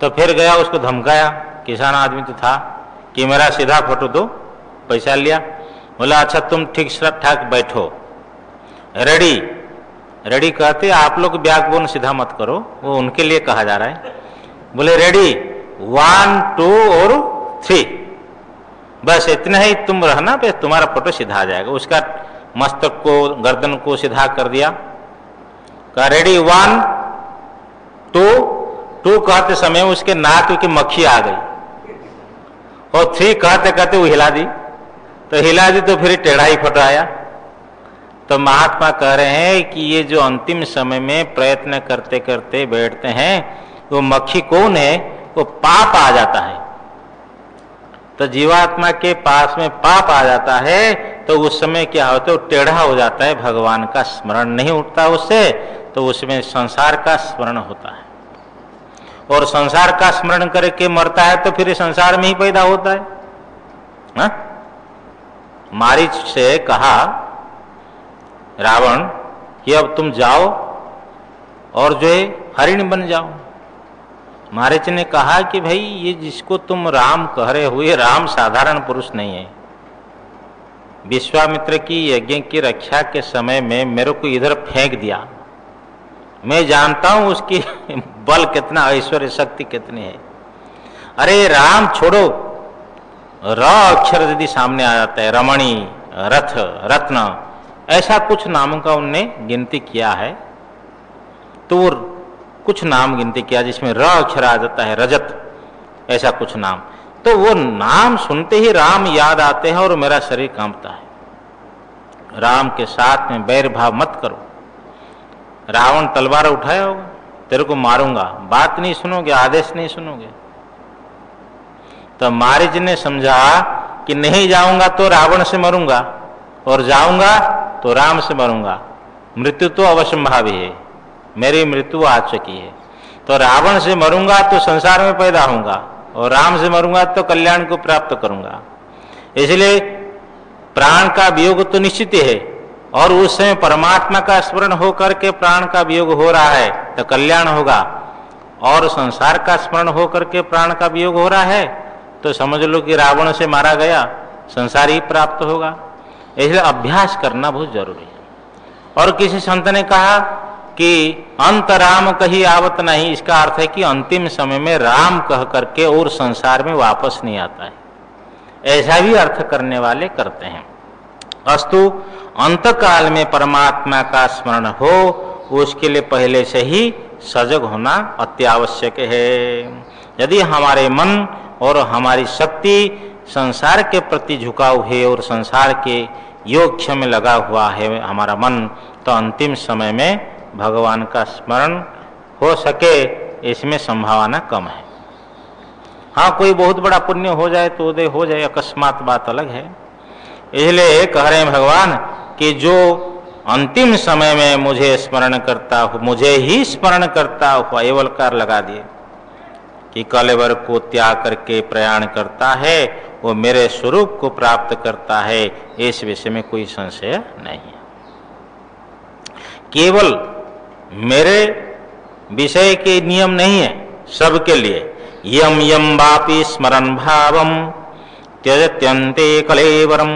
तो फिर गया, उसको धमकाया, किसान आदमी तो था, कि मेरा सीधा फोटो दो, पैसा लिया। बोला अच्छा तुम ठीक ठाक बैठो, रेडी रेडी कहते, आप लोग बैकबोन सीधा मत करो, वो उनके लिए कहा जा रहा है। बोले रेडी 1 2 और 3, बस इतना ही तुम रहना, बस तुम्हारा फोटो सीधा आ जाएगा। उसका मस्तक को, गर्दन को सीधा कर दिया, कहा रेडी 1 2 कहते समय उसके नाक की मक्खी आ गई, और 3 कहते कहते वो हिला दी, तो हिला दी तो फिर टेढ़ा ही फोटो आया। तो महात्मा कह रहे हैं कि ये जो अंतिम समय में प्रयत्न करते करते बैठते हैं, वो मक्खी कौन है? वो पाप आ जाता है। तो जीवात्मा के पास में पाप आ जाता है, तो उस समय क्या होता है? वो टेढ़ा हो जाता है, भगवान का स्मरण नहीं उठता उससे, तो उसमें संसार का स्मरण होता है, और संसार का स्मरण करके मरता है तो फिर संसार में ही पैदा होता है। हा? मारीच से कहा रावण कि अब तुम जाओ और जो है हरिण बन जाओ। मारीच ने कहा कि भाई ये जिसको तुम राम कह रहे हो, ये राम साधारण पुरुष नहीं है, विश्वामित्र की यज्ञ की रक्षा के समय में मेरे को इधर फेंक दिया। मैं जानता हूं उसकी बल कितना, ऐश्वर्य शक्ति कितनी है। अरे राम छोड़ो, र अक्षर यदि सामने आ जाता है, रमणी, रथ, रत्न, ऐसा कुछ नामों का उनने गिनती किया है। तो वो कुछ नाम गिनती किया जिसमें र अक्षर आ जाता है, रजत, ऐसा कुछ नाम। तो वो नाम सुनते ही राम याद आते हैं और मेरा शरीर कांपता है। राम के साथ में बैर भाव मत करो। रावण तलवार उठाया होगा, तेरे को मारूंगा, बात नहीं सुनोगे, आदेश नहीं सुनोगे। तो मारीच ने समझा कि नहीं जाऊंगा तो रावण से मरूंगा और जाऊंगा तो राम से मरूंगा। मृत्यु तो अवश्यंभावी है, मेरी मृत्यु आ चुकी है। तो रावण से मरूंगा तो संसार में पैदा होऊंगा और राम से मरूंगा तो कल्याण को प्राप्त करूंगा। इसलिए प्राण का वियोग तो निश्चित है, और उस समय परमात्मा का स्मरण होकर के प्राण का वियोग हो रहा है तो कल्याण होगा, और संसार का स्मरण होकर के प्राण का वियोग हो रहा है तो समझ लो कि रावण से मारा गया, संसार ही प्राप्त होगा। इसलिए अभ्यास करना बहुत जरूरी है। और किसी संत ने कहा कि अंत राम कहीं आवत नहीं, इसका अर्थ है कि अंतिम समय में राम कह करके और संसार में वापस नहीं आता है। ऐसा भी अर्थ करने वाले करते हैं। अस्तु अंत काल में परमात्मा का स्मरण हो, उसके लिए पहले से ही सजग होना अत्यावश्यक है। यदि हमारे मन और हमारी शक्ति संसार के प्रति झुकाव है और संसार के योग में लगा हुआ है हमारा मन, तो अंतिम समय में भगवान का स्मरण हो सके इसमें संभावना कम है। हाँ, कोई बहुत बड़ा पुण्य हो जाए तो उदय हो जाए, अकस्मात बात अलग है। इसलिए कह रहे हैं भगवान कि जो अंतिम समय में मुझे स्मरण करता हो, मुझे ही स्मरण करता हुआ, ये वलकार लगा दिए कि कलेवर को त्याग करके प्रयाण करता है वो मेरे स्वरूप को प्राप्त करता है, इस विषय में कोई संशय नहीं है। केवल मेरे विषय के नियम नहीं है, सबके लिए। यम यम वापि स्मरन् भावम त्यजत्यन्ते कलेवरम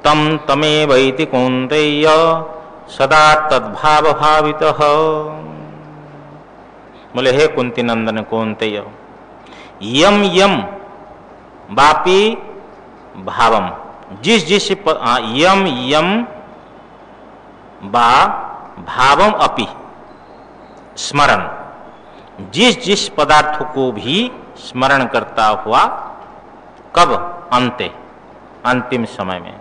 तम तमेवैति कौन्तेय सदा तद्भाव भावितः। बोले हे कुंती नंदन कौन्तेय, यम यम वापि भावम, जिस जिस यम यम बा भावम अपि स्मरण, जिस जिस पदार्थ को भी स्मरण करता हुआ, कब? अंते, अंतिम समय में।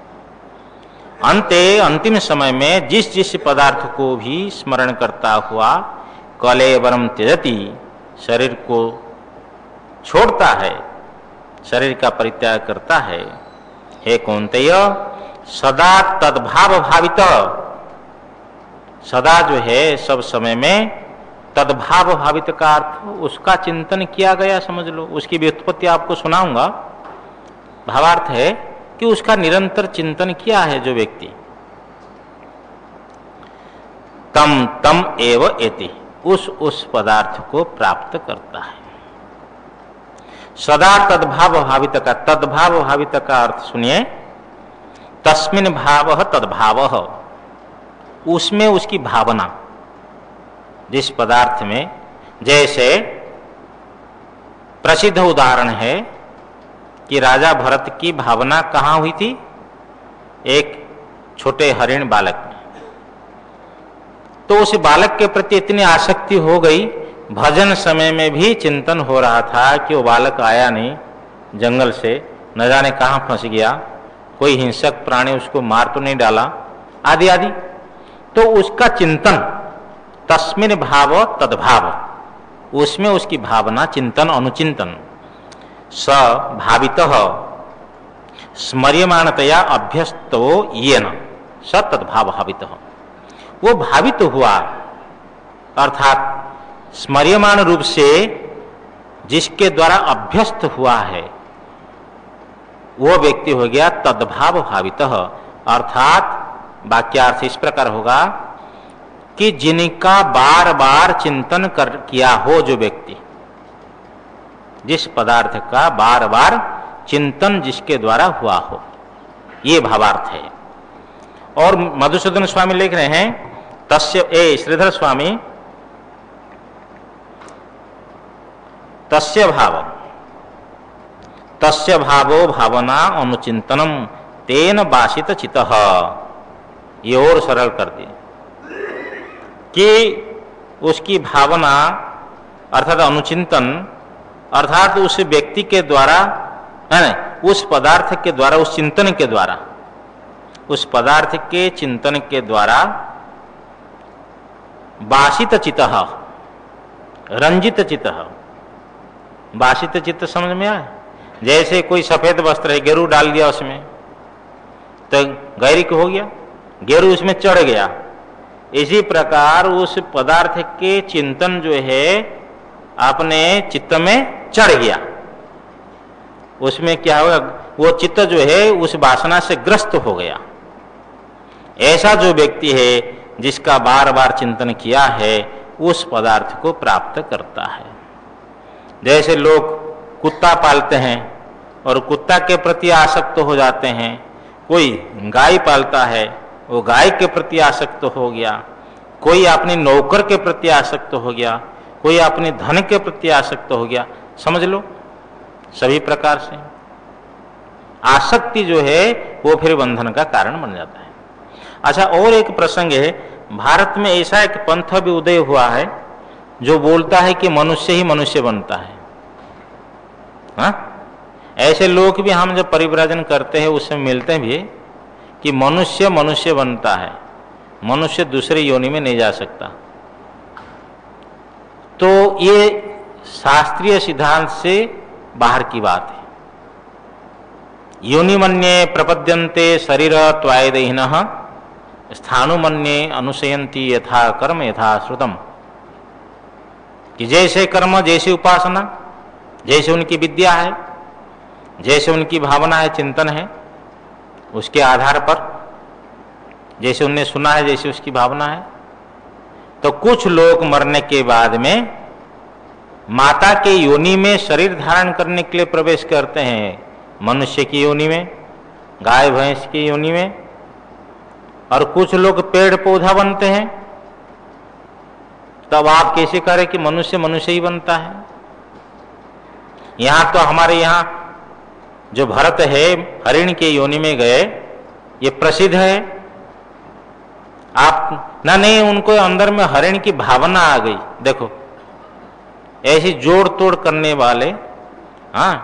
अंते, अंतिम समय में जिस जिस पदार्थ को भी स्मरण करता हुआ, कलेवरम त्यजति, शरीर को छोड़ता है, शरीर का परित्याग करता है। हे कौन्तेय, सदा तद्भाव भावित, सदा जो है सब समय में तद्भाव भावित का अर्थ उसका चिंतन किया गया, समझ लो। उसकी व्युत्पत्ति आपको सुनाऊंगा। भावार्थ है कि उसका निरंतर चिंतन किया है जो व्यक्ति, तम तम एव एति, उस पदार्थ को प्राप्त करता है। सदा तद्भाव भावित का, तद्भाव भावित का अर्थ सुनिए, तस्मिन् भावः तद्भावः, उसमें उसकी भावना, जिस पदार्थ में। जैसे प्रसिद्ध उदाहरण है कि राजा भरत की भावना कहाँ हुई थी? एक छोटे हरिण बालक में। तो उस बालक के प्रति इतनी आसक्ति हो गई, भजन समय में भी चिंतन हो रहा था कि वो बालक आया नहीं जंगल से, न जाने कहाँ फंस गया, कोई हिंसक प्राणी उसको मार तो नहीं डाला, आदि आदि। तो उसका चिंतन, तस्मिन् भाव तद्भाव, उसमें उसकी भावना, चिंतन, अनुचिंतन। स भावितः स्मर्यमाणतया अभ्यस्तो येन स तद्भाव भावितः, वो भावित हुआ, अर्थात स्मर्यमाण रूप से जिसके द्वारा अभ्यस्त हुआ है वो व्यक्ति हो गया तद्भाव भावितः। अर्थात वाक्यार्थ इस प्रकार होगा कि जिनका बार बार चिंतन किया हो, जो व्यक्ति जिस पदार्थ का बार बार चिंतन जिसके द्वारा हुआ हो, ये भावार्थ है। और मधुसूदन स्वामी लिख रहे हैं श्रीधर स्वामी, तस्य भावो भावना अनुचिंतनम तेन बासित चितः, ये और सरल कर दिए कि उसकी भावना अर्थात अनुचिंतन, अर्थात उस व्यक्ति के द्वारा है ना, उस पदार्थ के द्वारा, उस चिंतन के द्वारा, उस पदार्थ के चिंतन के द्वारा बासित चित्तः, रंजित चित्तः। बासित चित्त समझ में आए? जैसे कोई सफेद वस्त्र है, गेरू डाल दिया उसमें तो गैरिक हो गया, गेरू उसमें चढ़ गया। इसी प्रकार उस पदार्थ के चिंतन जो है अपने चित्त में चढ़ गया, उसमें क्या हुआ, वो चित्त जो है उस वासना से ग्रस्त हो गया। ऐसा जो व्यक्ति है जिसका बार बार चिंतन किया है, उस पदार्थ को प्राप्त करता है। जैसे लोग कुत्ता पालते हैं और कुत्ता के प्रति आसक्त हो जाते हैं, कोई गाय पालता है वो गाय के प्रति आसक्त हो गया, कोई अपने नौकर के प्रति आसक्त हो गया, कोई अपने धन के प्रति आसक्त हो गया। समझ लो, सभी प्रकार से आसक्ति जो है वो फिर बंधन का कारण बन जाता है। अच्छा, और एक प्रसंग है, भारत में ऐसा एक पंथ भी उदय हुआ है जो बोलता है कि मनुष्य ही मनुष्य बनता है। हाँ, ऐसे लोग भी हम जब परिव्राजन करते हैं उसमें मिलते भी कि मनुष्य मनुष्य बनता है, मनुष्य दूसरे योनि में नहीं जा सकता। तो ये शास्त्रीय सिद्धांत से बाहर की बात है। योनिमन्ये प्रपद्यन्ते शरीर त्वायदेहिनः स्थाणुमन्ये अनुशयन्ति यथा कर्म यथा श्रुतम, कि जैसे कर्म, जैसी उपासना, जैसे उनकी विद्या है, जैसे उनकी भावना है, चिंतन है, उसके आधार पर जैसे उनने सुना है, जैसे उसकी भावना है। तो कुछ लोग मरने के बाद में माता के योनि में शरीर धारण करने के लिए प्रवेश करते हैं, मनुष्य की योनि में, गाय भैंस की योनि में, और कुछ लोग पेड़ पौधा बनते हैं। तब आप कैसे करें कि मनुष्य मनुष्य ही बनता है? यहां तो हमारे यहां जो भरत है हरिण के योनि में गए, ये प्रसिद्ध है। आप ना, नहीं, उनको अंदर में हरिण की भावना आ गई। देखो, ऐसी जोड़ तोड़ करने वाले, हाँ,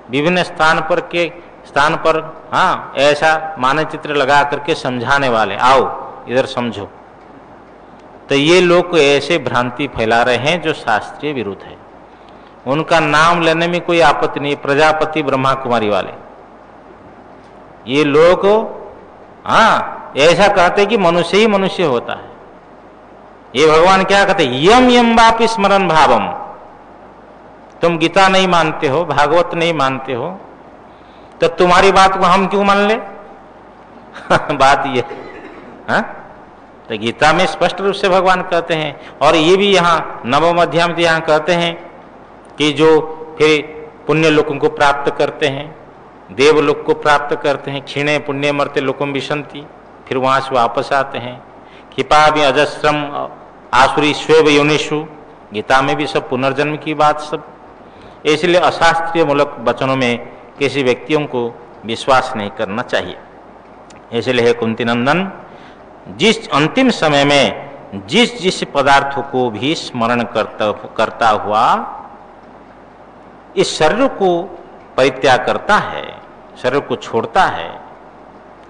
विभिन्न स्थान पर हाँ, ऐसा मानचित्र लगा करके समझाने वाले, आओ इधर समझो। तो ये लोग ऐसे भ्रांति फैला रहे हैं जो शास्त्रीय विरुद्ध है। उनका नाम लेने में कोई आपत्ति नहीं, प्रजापति ब्रह्मा कुमारी वाले ये लोग हाँ ऐसा कहते कि मनुष्य ही मनुष्य होता है। ये भगवान क्या कहते, यम यम वापि स्मरण भावम। तुम गीता नहीं मानते हो, भागवत नहीं मानते हो, तो तुम्हारी बात को हम क्यों मान ले? बात ये, हाँ, तो गीता में स्पष्ट रूप से भगवान कहते हैं, और ये भी यहाँ नवम अध्याय में यहाँ कहते हैं कि जो फिर पुण्य लोकों को प्राप्त करते हैं, देवलोक को प्राप्त करते हैं, क्षीणे पुण्य मर्त्य लोकम विशंति, फिर वहां से वापस आते हैं। क्षिपा भी अजस्रम आसुरी स्वेव योनिषु, गीता में भी सब पुनर्जन्म की बात सब। इसलिए अशास्त्रीय मूलक वचनों में किसी व्यक्तियों को विश्वास नहीं करना चाहिए। इसलिए हे कुंती नंदन, जिस अंतिम समय में जिस पदार्थों को भी स्मरण करता हुआ इस शरीर को परित्याग करता है, शरीर को छोड़ता है,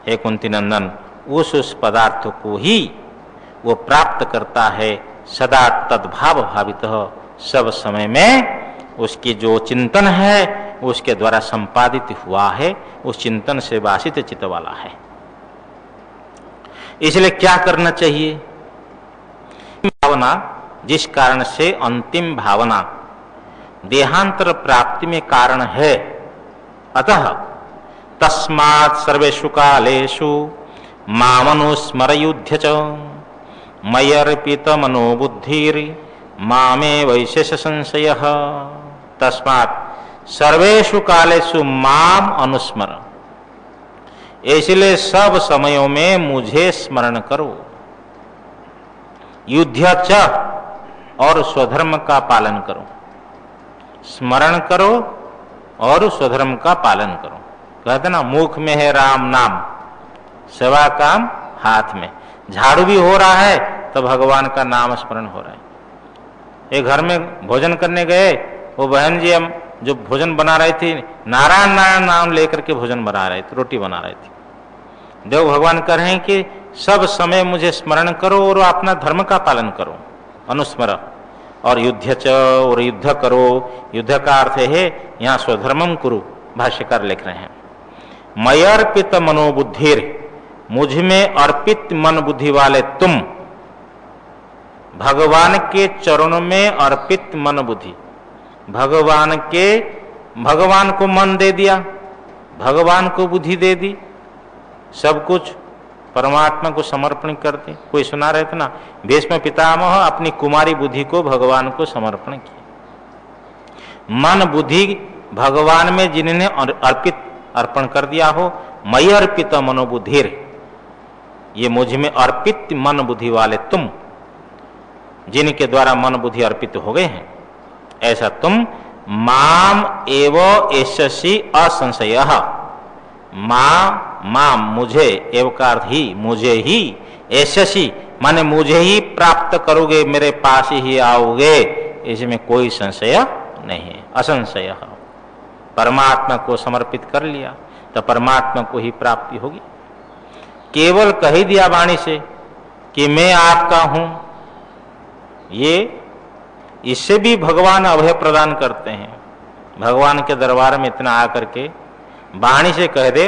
हे कुंती नंदन, उस पदार्थ को ही वो प्राप्त करता है सदा तद्भाव भावित, सब समय में उसकी जो चिंतन है उसके द्वारा संपादित हुआ है, उस चिंतन से वासित चित्त वाला है। इसलिए क्या करना चाहिए? भावना जिस कारण से अंतिम भावना देहांतर प्राप्ति में कारण है, अतः तस्मात् सर्वेषु कालेषु मामनुस्मरयुध्य च मय्यर्पित मनोबुद्धिर मामे वैशेष संशयः। तस्मात् सर्वेषु कालेषु माम अनुस्मर, इसलिए सब समयों में मुझे स्मरण करो। युद्ध च, और स्वधर्म का पालन करो। स्मरण करो और स्वधर्म का पालन करो। कहते ना, मुख में है राम नाम, सेवा काम हाथ में। झाड़ू भी हो रहा है तो भगवान का नाम स्मरण हो रहा है। एक घर में भोजन करने गए, वो बहन जी हम जो भोजन बना रही थी, नारायण नारायण नाम लेकर के भोजन बना रही थी, रोटी बना रही थी। देव भगवान कह रहे हैं कि सब समय मुझे स्मरण करो और अपना धर्म का पालन करो, अनुस्मर। और युद्ध च, और युद्ध करो। युद्ध का अर्थ है यहाँ स्वधर्मम कुरु, भाष्यकार लिख रहे हैं। मयर्पित मनोबुद्धिर, मुझ में अर्पित मन बुद्धि वाले तुम। भगवान के चरणों में अर्पित मन बुद्धि, भगवान को मन दे दिया, भगवान को बुद्धि दे दी, सब कुछ परमात्मा को समर्पण कर दी। कोई सुना रहे थे ना, भीष्म पितामह अपनी कुमारी बुद्धि को भगवान को समर्पण किया। मन बुद्धि भगवान में जिन्होंने अर्पण कर दिया हो, मयि अर्पित मनोबुद्धिर, ये मुझ में अर्पित मन बुद्धि वाले तुम, जिनके द्वारा मन बुद्धि अर्पित हो गए हैं, ऐसा तुम। माम एव एषसि असंशय, माम मुझे, एव का अर्थ ही, मुझे ही, एषसि माने मुझे ही प्राप्त करोगे, मेरे पास ही आओगे, इसमें कोई संशय नहीं है। असंशय, परमात्मा को समर्पित कर लिया तो परमात्मा को ही प्राप्ति होगी। केवल कह ही दिया वाणी से कि मैं आपका हूं, ये इससे भी भगवान अभय प्रदान करते हैं। भगवान के दरबार में इतना आकर के वाणी से कह दे,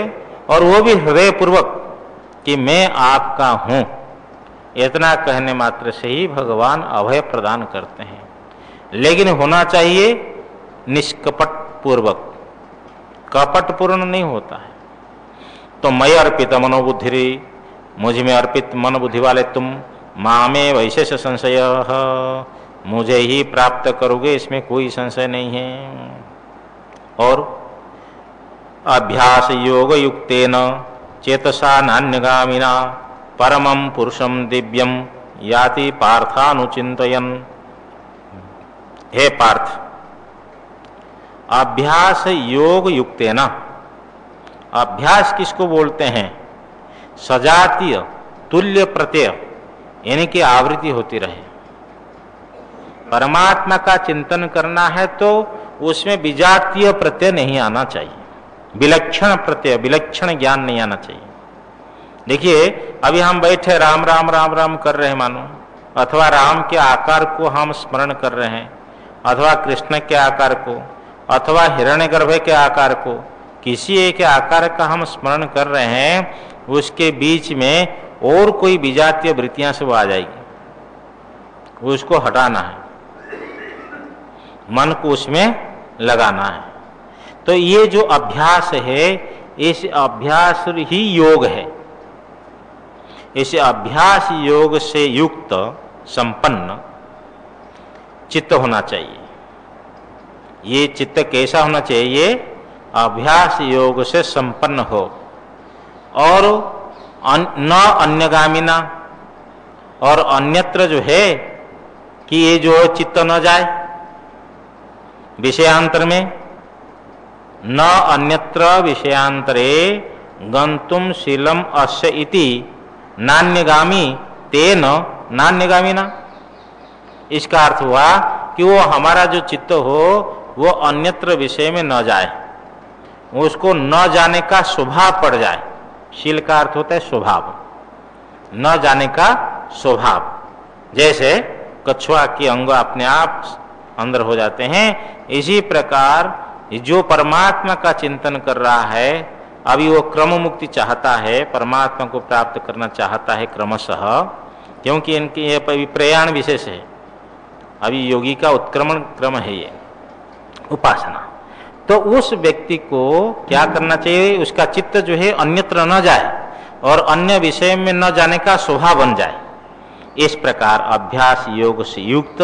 और वो भी हृदय पूर्वक कि मैं आपका हूं, इतना कहने मात्र से ही भगवान अभय प्रदान करते हैं। लेकिन होना चाहिए निष्कपट पूर्वक, कपट पूर्ण नहीं होता है। तो मयि अर्पित मनोबुद्धि, मुझ में अर्पित मन बुद्धि वाले तुम। मामे वैशेष संशय, मुझे ही प्राप्त करोगे, इसमें कोई संशय नहीं है। और अभ्यास योग युक्तेन चेतसा नान्यगामिना परमं पुरुषं दिव्यं याति पार्थानुचिंतयन्। हे पार्थ, अभ्यास योग युक्तेन, अभ्यास किसको बोलते हैं? सजातीय तुल्य प्रत्यय, यानी कि आवृत्ति होती रहे। परमात्मा का चिंतन करना है तो उसमें विजातीय प्रत्यय नहीं आना चाहिए, विलक्षण प्रत्यय, विलक्षण ज्ञान नहीं आना चाहिए। देखिए, अभी हम बैठे राम राम राम राम कर रहे हैं मानो, अथवा राम के आकार को हम स्मरण कर रहे हैं, अथवा कृष्ण के आकार को, अथवा हिरण्यगर्भ के आकार को, किसी एक आकार का हम स्मरण कर रहे हैं, उसके बीच में और कोई विजातीय वृत्तियां से वो आ जाएगी, उसको हटाना है, मन को उसमें लगाना है। तो ये जो अभ्यास है, इस अभ्यास ही योग है। इस अभ्यास योग से युक्त संपन्न चित्त होना चाहिए। ये चित्त कैसा होना चाहिए? अभ्यास योग से संपन्न हो, और न अन्यगामिना, और अन्यत्र जो है कि ये जो चित्त न जाए विषयांतर में, न अन्यत्र विषयांतरे गंतुम शीलम अस्य इति नान्यगामी तेन नान्यगामिना। इसका अर्थ हुआ कि वो हमारा जो चित्त हो वो अन्यत्र विषय में न जाए, उसको न जाने का स्वभाव पड़ जाए। शील का अर्थ होता है स्वभाव, न जाने का स्वभाव। जैसे कछुआ के अंग अपने आप अंदर हो जाते हैं, इसी प्रकार जो परमात्मा का चिंतन कर रहा है, अभी वो क्रम मुक्ति चाहता है, परमात्मा को प्राप्त करना चाहता है क्रमशः, क्योंकि इनकी ये प्रयाण विशेष है। अभी योगी का उत्क्रमण क्रम है ये उपासना। तो उस व्यक्ति को क्या करना चाहिए? उसका चित्त जो है अन्यत्र न जाए और अन्य विषय में न जाने का स्वभाव बन जाए। इस प्रकार अभ्यास योग से युक्त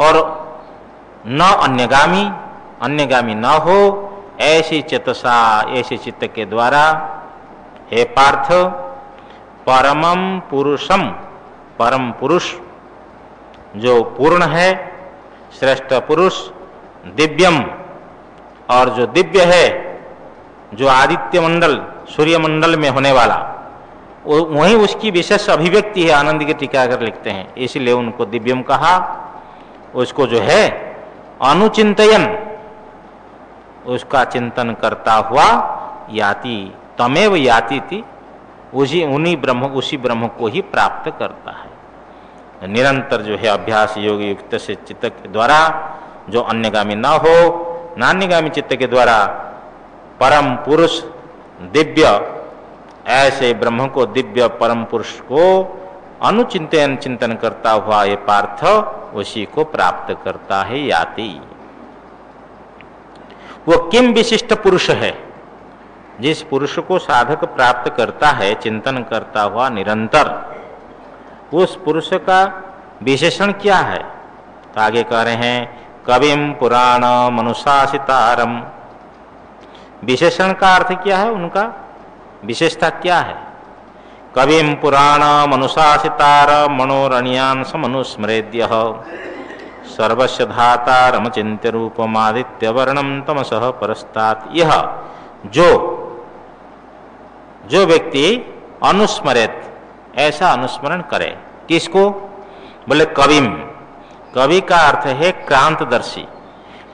और न अन्यगामी न हो, ऐसी चेतसा, ऐसे चित्त के द्वारा हे पार्थ, परमम पुरुषम, परम पुरुष जो पूर्ण है, श्रेष्ठ पुरुष, दिव्यम और जो दिव्य है, जो आदित्य मंडल सूर्य मंडल में होने वाला, वही उसकी विशेष अभिव्यक्ति है। आनंद के टीकाकार लिखते हैं, इसलिए उनको दिव्यम कहा। उसको जो है अनुचिंतयन, उसका चिंतन करता हुआ याति, तमेव याति थी, उसी ब्रह्म को ही प्राप्त करता है। निरंतर जो है अभ्यास योग युक्त से चित्त के द्वारा, जो अन्यगामी न हो, नान्यगामी चित्त के द्वारा परम पुरुष दिव्य, ऐसे ब्रह्म को, दिव्य परम पुरुष को अनुचिंतन चिंतन करता हुआ ये पार्थ उसी को प्राप्त करता है, याति। वो किम विशिष्ट पुरुष है, जिस पुरुष को साधक प्राप्त करता है चिंतन करता हुआ निरंतर, उस पुरुष का विशेषण क्या है? तो आगे कह रहे हैं, कविम पुराण मनुशासितारम। विशेषण का अर्थ क्या है? उनका विशेषता क्या है? कविम पुराण मनुशासितार मनोरणीयान समनुस्मरेद्य सर्वस्य धातारम चिंत्य रूपमादित्य वर्णम तमसः परस्तात्। यह जो व्यक्ति अनुस्मरेत, ऐसा अनुस्मरण करे, किसको? बोले कविम। कवि का अर्थ है क्रांतदर्शी।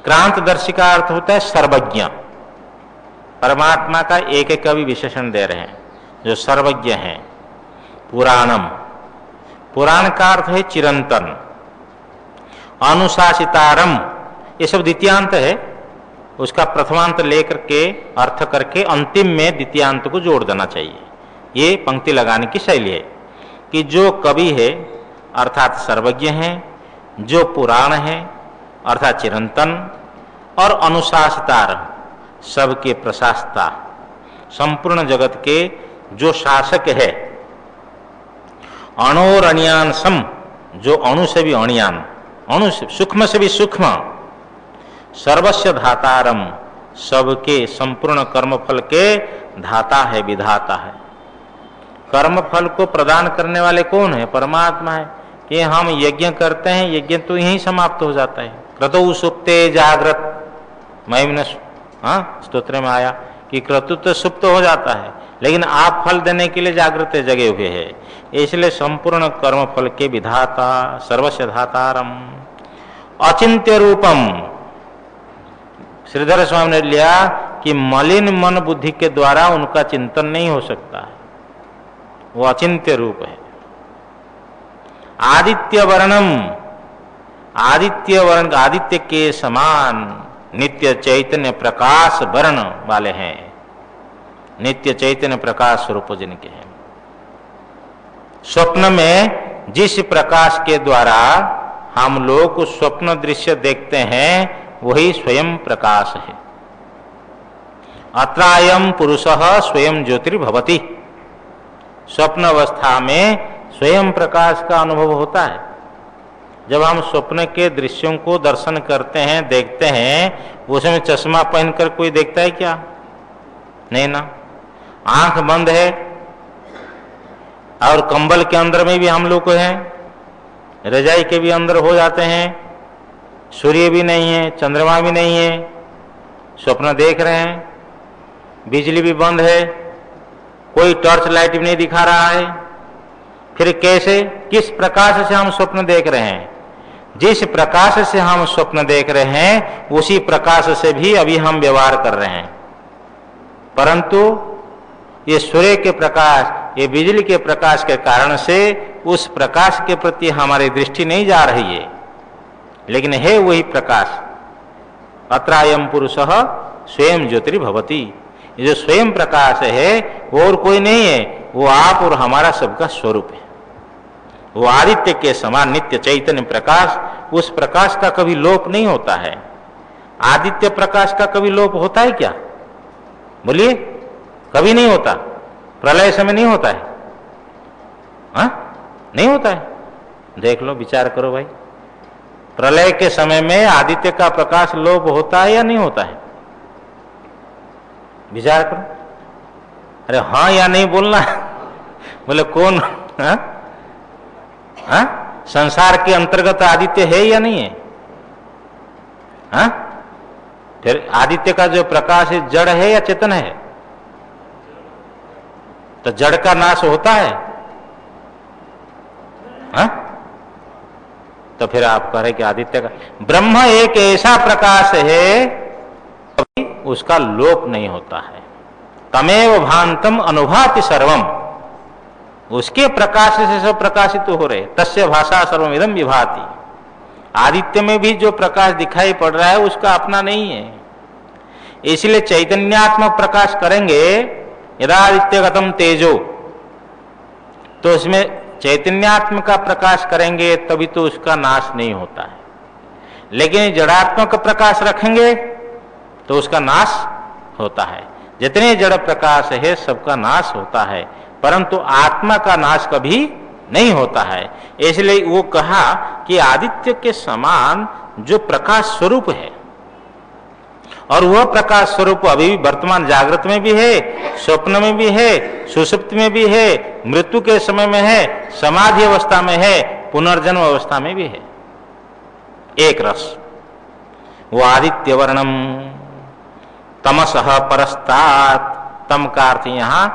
क्रांतदर्शी का अर्थ होता है सर्वज्ञ। परमात्मा का एक एक कवि विशेषण दे रहे हैं, जो सर्वज्ञ हैं। पुराणम, पुराण का अर्थ है चिरंतन। अनुशासितारम, ये सब द्वितीयांत है, उसका प्रथमांत लेकर के अर्थ करके अंतिम में द्वितीयांत को जोड़ देना चाहिए। ये पंक्ति लगाने की शैली है कि जो कवि है अर्थात सर्वज्ञ हैं, जो पुराण है अर्थात चिरंतन, और अनुशासितार सबके प्रशासता, संपूर्ण जगत के जो शासक है। अणोरणियान सम, जो अणु से भी अणियान, अणु से सूक्ष्म से भी सूक्ष्म, सर्वस्य धातारम, सबके संपूर्ण कर्मफल के धाता है, विधाता है। कर्मफल को प्रदान करने वाले कौन है? परमात्मा है। कि हम यज्ञ करते हैं, यज्ञ तो यहीं समाप्त हो जाता है। क्रतु सुप्ते जागृत, महिमन स्तोत्र में आया कि क्रतु तो सुप्त हो जाता है, लेकिन आप फल देने के लिए जागृत जगे हुए हैं। इसलिए संपूर्ण कर्मफल के विधाता, सर्वस्य धातारम, अचिंत्य रूपम। श्रीधर स्वामी ने लिया कि मलिन मन बुद्धि के द्वारा उनका चिंतन नहीं हो सकता है, वो अचिंत्य रूप है। आदित्य वर्णम, आदित्य वर्ण, आदित्य के समान नित्य चैतन्य प्रकाश वर्ण वाले हैं, नित्य चैतन्य प्रकाश स्वरूप जिनके हैं। स्वप्न में जिस प्रकाश के द्वारा हम लोग स्वप्न दृश्य देखते हैं, वही स्वयं प्रकाश है। अत्रायम पुरुषः स्वयं ज्योतिर्भवति। स्वप्न अवस्था में स्वयं प्रकाश का अनुभव होता है। जब हम स्वप्न के दृश्यों को दर्शन करते हैं, देखते हैं, उसमें चश्मा पहनकर कोई देखता है क्या? नहीं ना। आंख बंद है और कंबल के अंदर में भी हम लोग हैं, रजाई के भी अंदर हो जाते हैं, सूर्य भी नहीं है, चंद्रमा भी नहीं है, स्वप्न देख रहे हैं, बिजली भी बंद है, कोई टॉर्च लाइट भी नहीं दिखा रहा है। फिर कैसे, किस प्रकाश से हम स्वप्न देख रहे हैं? जिस प्रकाश से हम स्वप्न देख रहे हैं, उसी प्रकाश से भी अभी हम व्यवहार कर रहे हैं। परंतु ये सूर्य के प्रकाश, ये बिजली के प्रकाश के कारण से उस प्रकाश के प्रति हमारी दृष्टि नहीं जा रही है, लेकिन है वही प्रकाश। अत्रायम पुरुषः स्वयं ज्योतिर्भवति। ये जो स्वयं प्रकाश है वो और कोई नहीं है, वो आप और हमारा सबका स्वरूप है। वो आदित्य के समान नित्य चैतन्य प्रकाश, उस प्रकाश का कभी लोप नहीं होता है। आदित्य प्रकाश का कभी लोप होता है क्या? बोलिए, कभी नहीं होता। प्रलय समय नहीं होता है, हाँ? नहीं होता है। देख लो, विचार करो भाई, प्रलय के समय में आदित्य का प्रकाश लोप होता है या नहीं होता है? विचार करो। अरे हाँ या नहीं बोलना। बोले कौन? हाँ? हाँ? संसार के अंतर्गत आदित्य है या नहीं है? हाँ? फिर आदित्य का जो प्रकाश है जड़ है या चेतन है? तो जड़ का नाश होता है। हाँ? तो फिर आप कह रहे कि आदित्य का, ब्रह्म एक ऐसा प्रकाश है कभी उसका लोप नहीं होता है। तमेव भांतम अनुभूति सर्वम, उसके प्रकाश से सब प्रकाशित तो हो रहे। तस्य भाषा सर्वमिदं विभाति, आदित्य में भी जो प्रकाश दिखाई पड़ रहा है उसका अपना नहीं है। इसलिए चैतन्यात्मक प्रकाश करेंगे, यदादित्य गतम तेजो, तो उसमें चैतन्यात्मक का प्रकाश करेंगे तभी तो उसका नाश नहीं होता है। लेकिन जड़ात्मक प्रकाश रखेंगे तो उसका नाश होता है। जितने जड़ प्रकाश है सबका नाश होता है, परंतु आत्मा का नाश कभी नहीं होता है। इसलिए वो कहा कि आदित्य के समान जो प्रकाश स्वरूप है, और वह प्रकाश स्वरूप अभी वर्तमान जागृत में भी है, स्वप्न में भी है, सुषुप्ति में भी है, मृत्यु के समय में है, समाधि अवस्था में है, पुनर्जन्म अवस्था में भी है। एक रस वो आदित्य वर्णम तमसः परस्तात्, तम का अर्थ यहां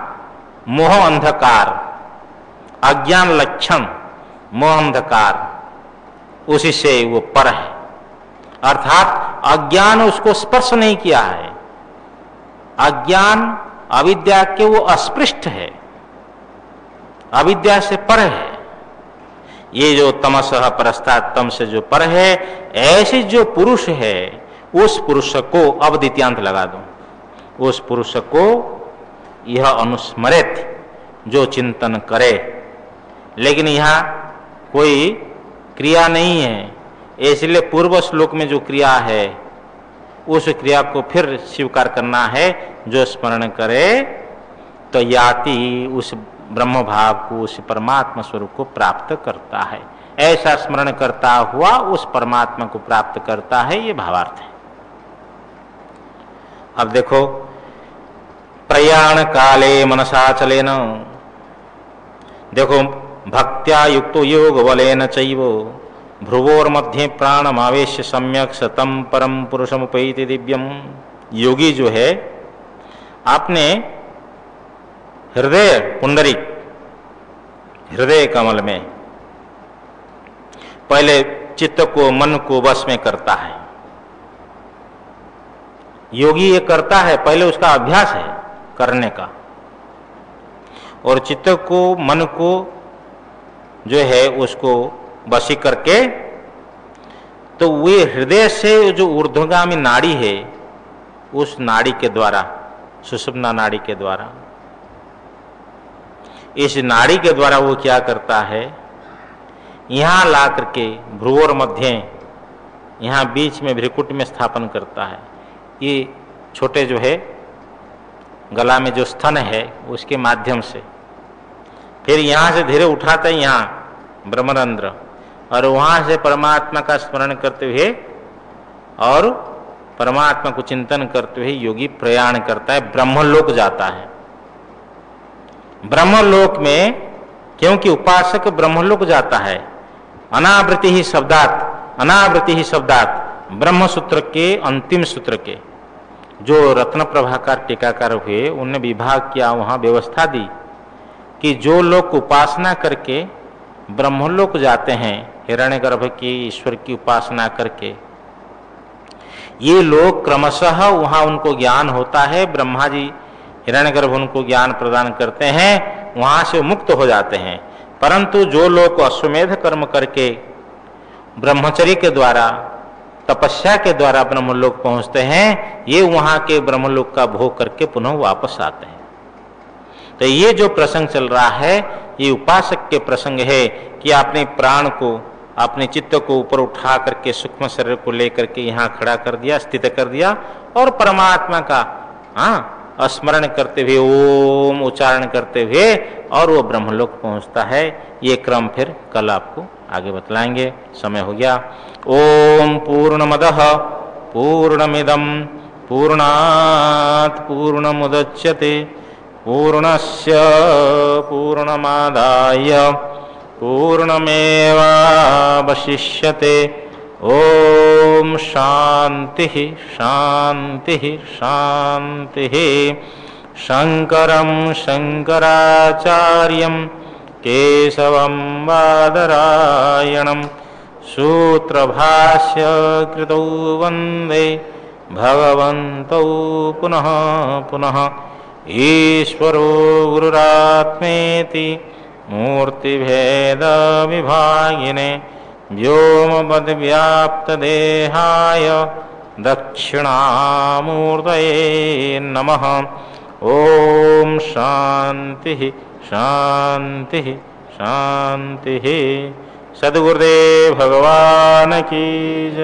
मोह अंधकार, अज्ञान लक्षण मोह अंधकार, उसी से वो पर है। अर्थात अज्ञान उसको स्पर्श नहीं किया है, अज्ञान अविद्या के वो अस्पृष्ट है, अविद्या से पर है। ये जो तमसः परस्तात्, तम से जो पर है, ऐसे जो पुरुष है उस पुरुष को, अब द्वितीयांत लगा दो, उस पुरुष को यह अनुस्मरित, जो चिंतन करे। लेकिन यहां कोई क्रिया नहीं है, इसलिए पूर्व श्लोक में जो क्रिया है उस क्रिया को फिर स्वीकार करना है। जो स्मरण करे तो याति, उस ब्रह्म भाव को, उस परमात्मा स्वरूप को प्राप्त करता है। ऐसा स्मरण करता हुआ उस परमात्मा को प्राप्त करता है, ये भावार्थ है। अब देखो, प्रयाण काले मनसा चलेन, देखो भक्त्या युक्तो योग बलेन चैव भ्रुवोर मध्य प्राणमावेश सम्यक सतम परम पुरुषमुपैति दिव्यम। योगी जो है, आपने हृदय पुंडरीक, हृदय कमल में पहले चित्त को, मन को वश में करता है। योगी ये करता है, पहले उसका अभ्यास है करने का, और चित्त को, मन को जो है उसको बसी करके, तो वे हृदय से जो ऊर्ध्वगामी नाड़ी है उस नाड़ी के द्वारा, सुषुम्ना नाड़ी के द्वारा, इस नाड़ी के द्वारा वो क्या करता है, यहां ला करके भ्रुवोर मध्य, यहां बीच में भ्रिकुट में स्थापन करता है। ये छोटे जो है गला में जो स्तन है उसके माध्यम से, फिर यहां से धीरे उठाता है यहां ब्रह्मरंध्र, और वहां से परमात्मा का स्मरण करते हुए और परमात्मा को चिंतन करते हुए योगी प्रयाण करता है, ब्रह्मलोक जाता है। ब्रह्मलोक में, क्योंकि उपासक ब्रह्मलोक जाता है, अनावृति ही शब्दात, अनावृति ही शब्दात, ब्रह्म सूत्र के अंतिम सूत्र के जो रत्न प्रभाकर टीकाकार हुए, उनने विभाग किया, वहां व्यवस्था दी कि जो लोग उपासना करके ब्रह्मलोक जाते हैं, हिरण्यगर्भ की ईश्वर की उपासना करके, ये लोग क्रमशः वहां उनको ज्ञान होता है, ब्रह्मा जी हिरण्यगर्भ उनको ज्ञान प्रदान करते हैं, वहां से मुक्त हो जाते हैं। परंतु जो लोग अश्वमेध कर्म करके ब्रह्मचर्य के द्वारा, तपस्या के द्वारा ब्रह्मलोक पहुंचते हैं, ये वहां के ब्रह्मलोक का भोग करके पुनः वापस आते हैं। तो ये जो प्रसंग चल रहा है, ये उपासक के प्रसंग है कि आपने प्राण को, अपने चित्त को ऊपर उठा करके सूक्ष्म शरीर को लेकर के यहाँ खड़ा कर दिया, स्थित कर दिया, और परमात्मा का स्मरण करते हुए, ओम उच्चारण करते हुए, और वो ब्रह्मलोक पहुंचता है। ये क्रम फिर कल आपको आगे बतलाएंगे, समय हो गया। ओम पूर्णमदः पूर्णमिदं पूर्णात् पूर्णमुदच्यते पूर्णस्य पूर्णमादाय पूर्णमेवावशिष्यते। ओम शांति शांति शांति। शंकरं शंकराचार्यं केशवं बादरायणं सूत्रभाष्य कृतौ वन्दे भगवन्तौ पुनः पुनः। ईश्वरो गुरुरात्मेति मूर्तिभेदविभागिने व्योमवद्व्याप्तदेहाय दक्षिणामूर्तये नमः। ओम शांति शांति शांति। सद्गुरुदेव भगवान की जय।